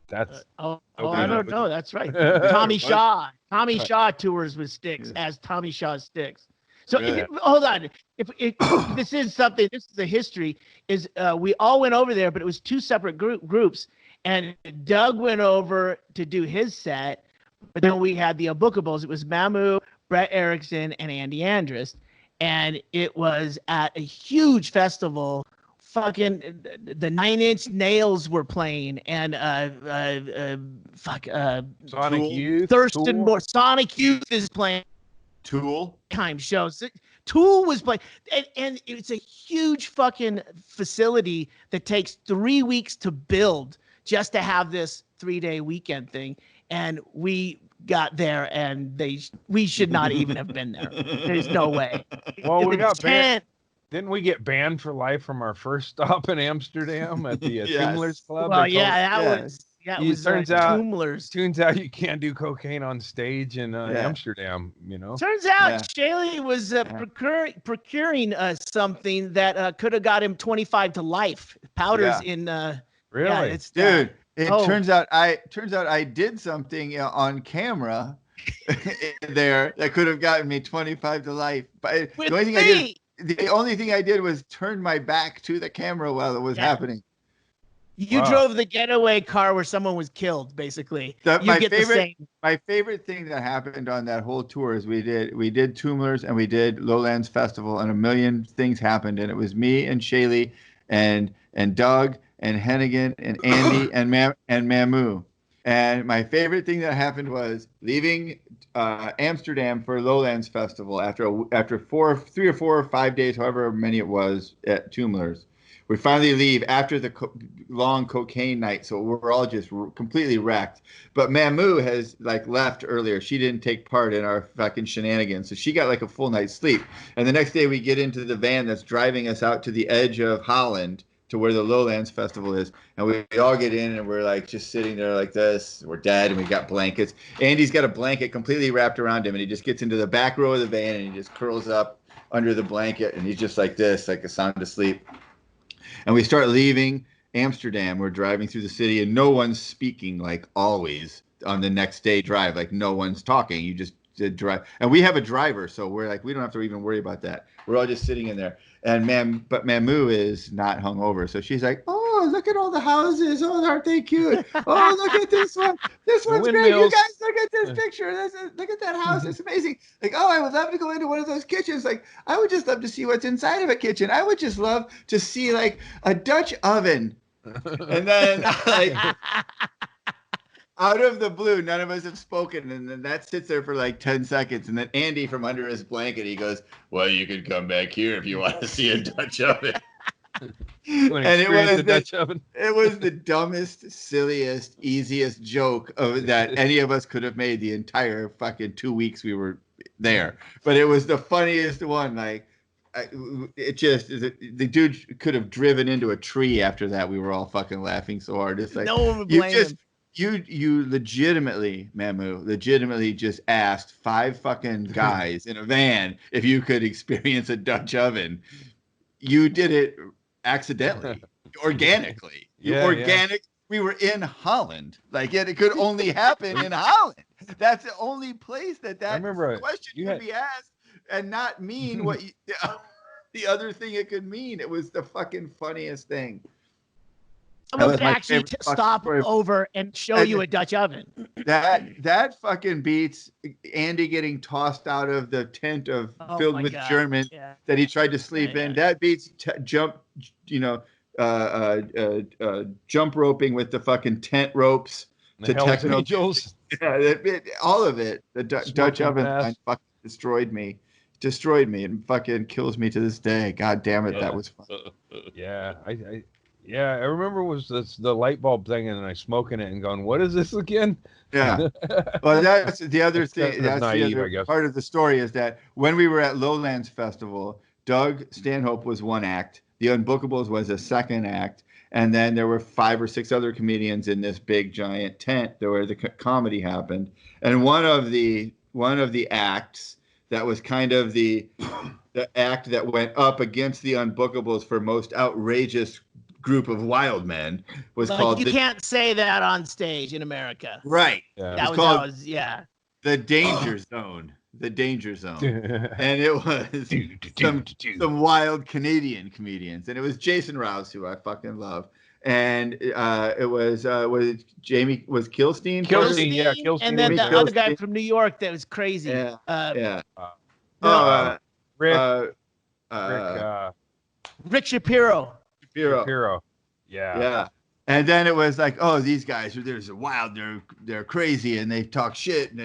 That's I don't know. That's right. Tommy Shaw. Tommy Shaw tours with Styx as Tommy Shaw Styx. So hold on. If this is something, this is the history. Is we all went over there, but it was two separate groups, and Doug went over to do his set, but then we had the Unbookables. It was Mamu, Brett Erickson, and Andy Andrist, and it was at a huge festival. Fucking the 9 Inch Nails were playing, and Sonic Youth, Thurston Moore, Sonic Youth is playing. Tool Time shows. Tool was playing, and it's a huge fucking facility that takes 3 weeks to build just to have this 3-day weekend thing. And we got there, and we should not even have been there. There's no way. Well, we got banned. Didn't we get banned for life from our first stop in Amsterdam at the Tumblers Club? Well, it was turns out you can't do cocaine on stage in Amsterdam, you know. Turns out Shaley was procuring something that could have got him 25 to life. Powders in really, dude. It turns out I did something on camera there that could have gotten me 25 to life. But the only thing I did was turn my back to the camera while it was happening. You drove the getaway car where someone was killed, basically. My favorite thing that happened on that whole tour is we did Tumblers and we did Lowlands Festival, and a million things happened, and it was me and Shaley and Doug and Hennigan and Andy and Mamu. And my favorite thing that happened was leaving Amsterdam for Lowlands Festival after 3 or 4 or 5 days, however many it was at Tumblers. We finally leave after the long cocaine night, so we're all just completely wrecked. But Mamu has left earlier. She didn't take part in our fucking shenanigans, so she got a full night's sleep. And the next day we get into the van that's driving us out to the edge of Holland to where the Lowlands Festival is, and we all get in and we're just sitting there like this. We're dead, and we got blankets. Andy's got a blanket completely wrapped around him, and he just gets into the back row of the van and he just curls up under the blanket, and he's just like this, like a sound asleep. And we start leaving Amsterdam. We're driving through the city, and no one's speaking like always on the next day drive. No one's talking. You just drive. And we have a driver, so we're we don't have to even worry about that. We're all just sitting in there. But Mamu is not hungover, so she's like, "Oh, look at all the houses! Oh, aren't they cute? Oh, look at this one! This one's great! You guys, look at this picture! Look at that house! It's amazing! Oh, I would love to go into one of those kitchens. I would just love to see what's inside of a kitchen. I would just love to see a Dutch oven." And then out of the blue, none of us have spoken, and then that sits there for 10 seconds, and then Andy from under his blanket, he goes, "Well, you could come back here if you want to see a Dutch oven." And it was the dumbest, silliest, easiest joke that any of us could have made the entire fucking 2 weeks we were there. But it was the funniest one. The dude could have driven into a tree after that. We were all fucking laughing so hard. It's no one would blame him. You legitimately, Mamu, just asked 5 fucking guys in a van if you could experience a Dutch oven. You did it accidentally, organically. Yeah. We were in Holland. Like it could only happen in Holland. That's the only place that question could be asked and not mean what the other thing it could mean. It was the fucking funniest thing. Someone could actually stop over and show you a Dutch oven. That fucking beats Andy getting tossed out of the tent filled with Germans that he tried to sleep in. That beats jump roping with the fucking tent ropes to techno angels. Yeah, all of it. The Dutch oven fucking destroyed me, and fucking kills me to this day. God damn it, that was fun. Yeah, I remember it was the light bulb thing, and then I smoking it and going, "What is this again?" Yeah. Well, that's the other thing. That's naive, the other part of the story is that when we were at Lowlands Festival, Doug Stanhope was one act, The Unbookables was a second act, and then there were 5 or 6 other comedians in this big giant tent where the comedy happened. And one of the acts that was kind of the act that went up against The Unbookables for most outrageous group of wild men was called. You can't say that on stage in America. Right. Yeah. That was called The Danger Zone. The Danger Zone. And it was some wild Canadian comedians. And it was Jason Rouse, who I fucking love. And it was Jamie was Kilstein. Kilstein. And then the other guy from New York that was crazy. Rick Shapiro. Yeah. And then it was like, oh, these guys are wild, they're crazy, and they talk shit,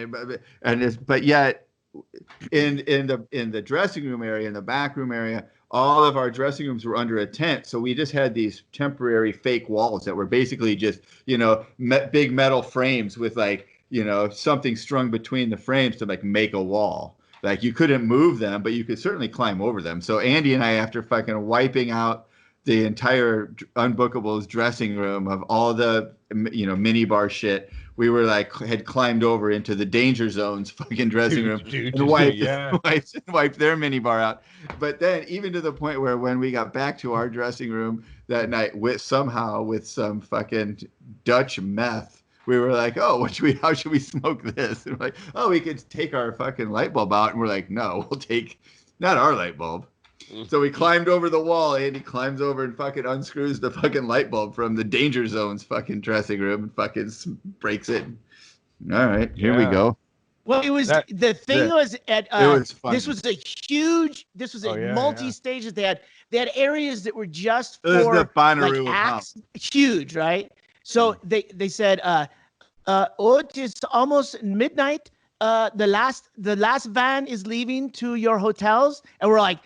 but yet in the dressing room area, in the back room area, all of our dressing rooms were under a tent, so we just had these temporary fake walls that were basically just big metal frames with something strung between the frames to make a wall. Like you couldn't move them, but you could certainly climb over them. So Andy and I, after fucking wiping out the entire Unbookables dressing room of all the mini bar shit, we were had climbed over into the Danger Zone's fucking dressing room and wiped their mini bar out. But then even to the point where when we got back to our dressing room that night with some fucking Dutch meth, we were like, oh, how should we smoke this? And we're like, oh, we could take our fucking light bulb out. And we're like, no, we'll take not our light bulb. So we climbed over the wall. Andy climbs over and fucking unscrews the fucking light bulb from the Danger Zone's fucking dressing room and fucking breaks it. All right, here we go. Well, it was the thing was at this was a multi-stages. They had areas that were just for the acts, huge, right? So they said, it's almost midnight. The last van is leaving to your hotels, and we're like,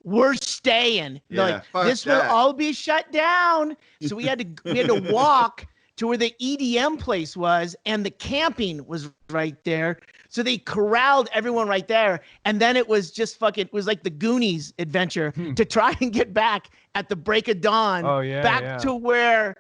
we're staying. This will all be shut down. So we had to walk to where the EDM place was, and the camping was right there. So they corralled everyone right there, and then it was just it was like the Goonies adventure to try and get back at the break of dawn, to where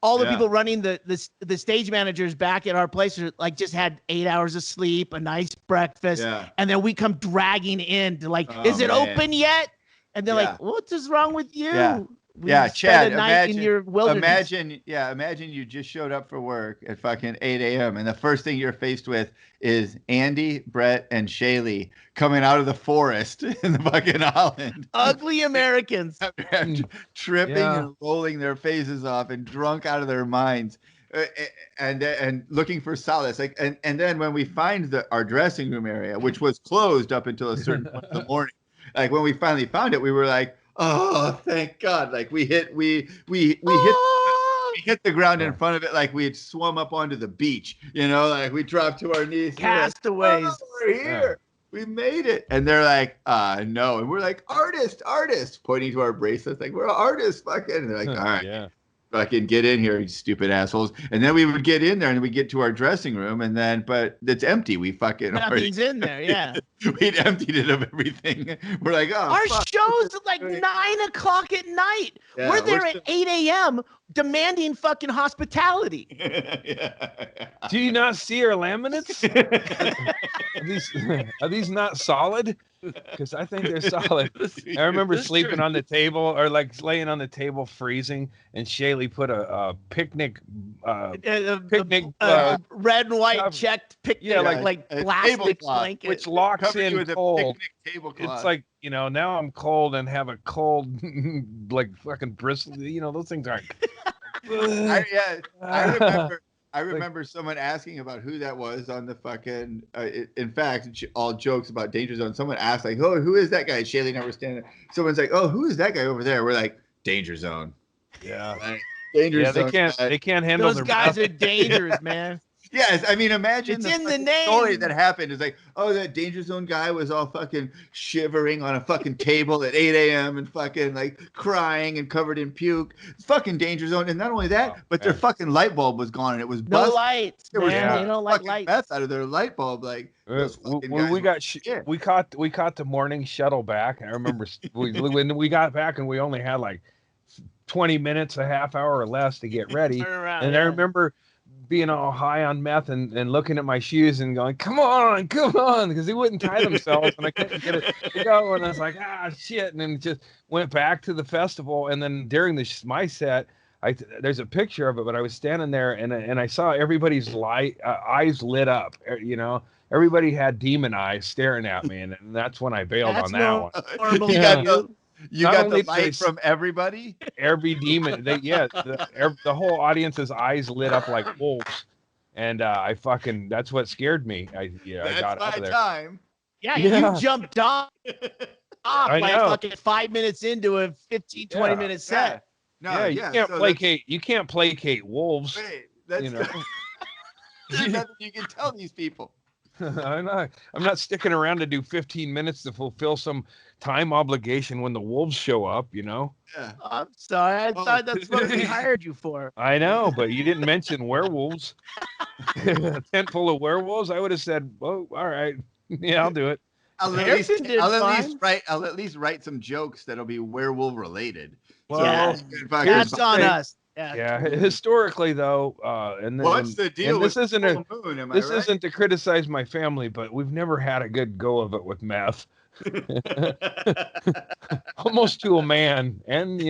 all the people running the stage managers back at our place just had 8 hours of sleep, a nice breakfast, and then we come dragging in to is it open yet? And they're like, what is wrong with you? Chad, in your wilderness. Imagine you just showed up for work at fucking 8 a.m. and the first thing you're faced with is Andy, Brett, and Shaylee coming out of the forest in the fucking Holland. Ugly Americans. Tripping and rolling their faces off and drunk out of their minds. And looking for solace. And then when we find our dressing room area, which was closed up until a certain point in the morning, when we finally found it, we were like, oh, thank God. We hit the ground in front of it like we had swum up onto the beach. We dropped to our knees. Castaways. We're here. We made it. And they're like, no. And we're like, artist, pointing to our bracelets. We're artists, fucking. And they're like, all right. Fucking get in here, you stupid assholes. And then we would get in there and we get to our dressing room but it's empty. We fucking nothing's in there, We'd emptied it of everything. We're like, oh, our show's at 9 o'clock at night. We're there at 8 a.m. demanding fucking hospitality. Do you not see our laminates? Are these not solid? Because I think they're solid. I remember sleeping on the table, or like laying on the table freezing, and Shaylee put a picnic Red and white cover. checked picnic, Yeah, like plastic blanket, which locks Covered you in with cold. a picnic tablecloth. It's like, now I'm cold and have a cold, like fucking bristle. Those things aren't. I remember someone asking about who that was on the fucking. In fact, all jokes about Danger Zone. Someone asked like, "Oh, who is that guy?" Shaylee never standing. Someone's like, "Oh, who is that guy over there?" We're like, "Danger Zone." Yeah. Like, Danger Zone. They can't handle those guys are dangerous, man. Yes, I mean, imagine It's the in the name. story that happened. It's like, oh, that Danger Zone guy was all fucking shivering on a fucking table at 8 a.m. and fucking like crying and covered in puke. It's fucking Danger Zone. And not only that, but their fucking light bulb was gone and it was busted. No lights, There was man. They don't like lights. meth out of their light bulb. Like, we caught the morning shuttle back. I remember when we got back and we only had like 20 minutes, a half hour or less to get ready. Around, I remember being all high on meth and looking at my shoes and going, come on, because they wouldn't tie themselves and I couldn't get it to go. And I was like, shit. And then just went back to the festival. And then during my set, there's a picture of it, but I was standing there and I saw everybody's eyes lit up. Everybody had demon eyes staring at me. And that's when I bailed on that one. Normal. You got the light from everybody? Every demon. The whole audience's eyes lit up like wolves. And that's what scared me. I got out of there. Time. Yeah, you jumped off like fucking 5 minutes into a 15, 20 minute set. You can't placate wolves. Wait, that's there's nothing you can tell these people. I'm not sticking around to do 15 minutes to fulfill some time obligation when the wolves show up, Yeah. I'm sorry. I thought that's what we hired you for. I know, but you didn't mention werewolves. A tent full of werewolves, I would have said, "Oh, all right. Yeah, I'll do it." I'll at least write some jokes that'll be werewolf related. Well, that's on us. Yeah. Historically, though, what's the deal? And this isn't this isn't to criticize my family, but we've never had a good go of it with meth. Almost to a man, and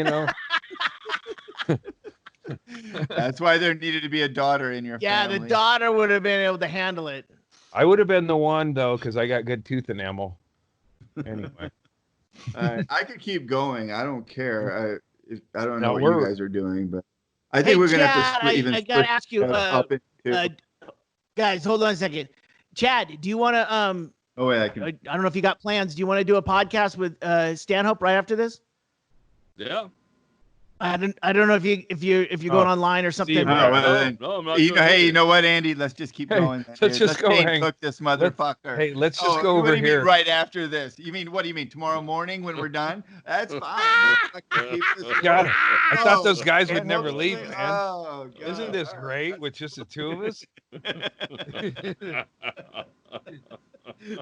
that's why there needed to be a daughter in your family. Yeah, the daughter would have been able to handle it. I would have been the one though, because I got good tooth enamel. Anyway, I could keep going. I don't care. I don't know what you guys are doing, but I think we're gonna have to split. I gotta ask you, guys, hold on a second. Chad, do you want to Oh wait, I don't know if you got plans. Do you want to do a podcast with Stanhope right after this? Yeah. I don't know if you're going online or something. No, I'm not. Hey, you know what, Andy? Let's just keep going. Let's go hang. Cook this motherfucker. Let's just go over here. Right after this. What do you mean? Tomorrow morning when we're done? That's fine. I thought those guys would never leave, man. Oh, God. Isn't this great with just the two of us?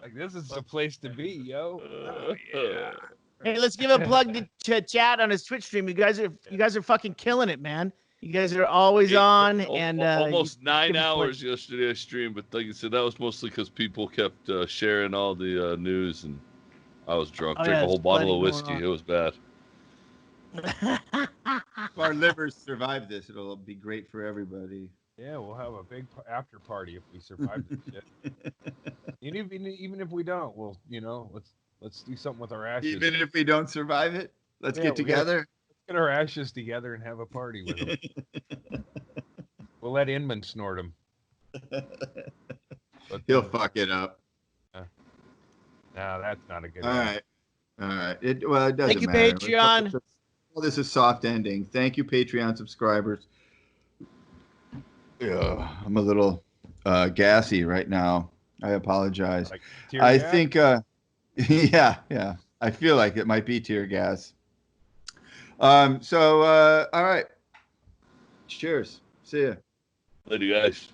Like, this is the place to be, yo. Yeah. Hey, let's give a plug to Chad on his Twitch stream. You guys are fucking killing it, man. You guys are always on, and almost 9 hours yesterday I streamed, but like I said, that was mostly because people kept sharing all the news, and I was drunk. Drank a whole bottle of whiskey. It was bad. If our livers survive this, it'll be great for everybody. Yeah, we'll have a big after party if we survive this shit. Even if we don't, we'll let's do something with our ashes. Even if we don't survive it, let's get together. Let's get our ashes together and have a party with them. We'll let Inman snort them. But, he'll fuck it up. No, that's not a good idea. All right. It doesn't matter. Thank you, Patreon. Well, this is soft ending. Thank you, Patreon subscribers. Yeah, I'm a little gassy right now. I apologize. Like I think, yeah. I feel like it might be tear gas. All right. Cheers. See ya. Later, guys.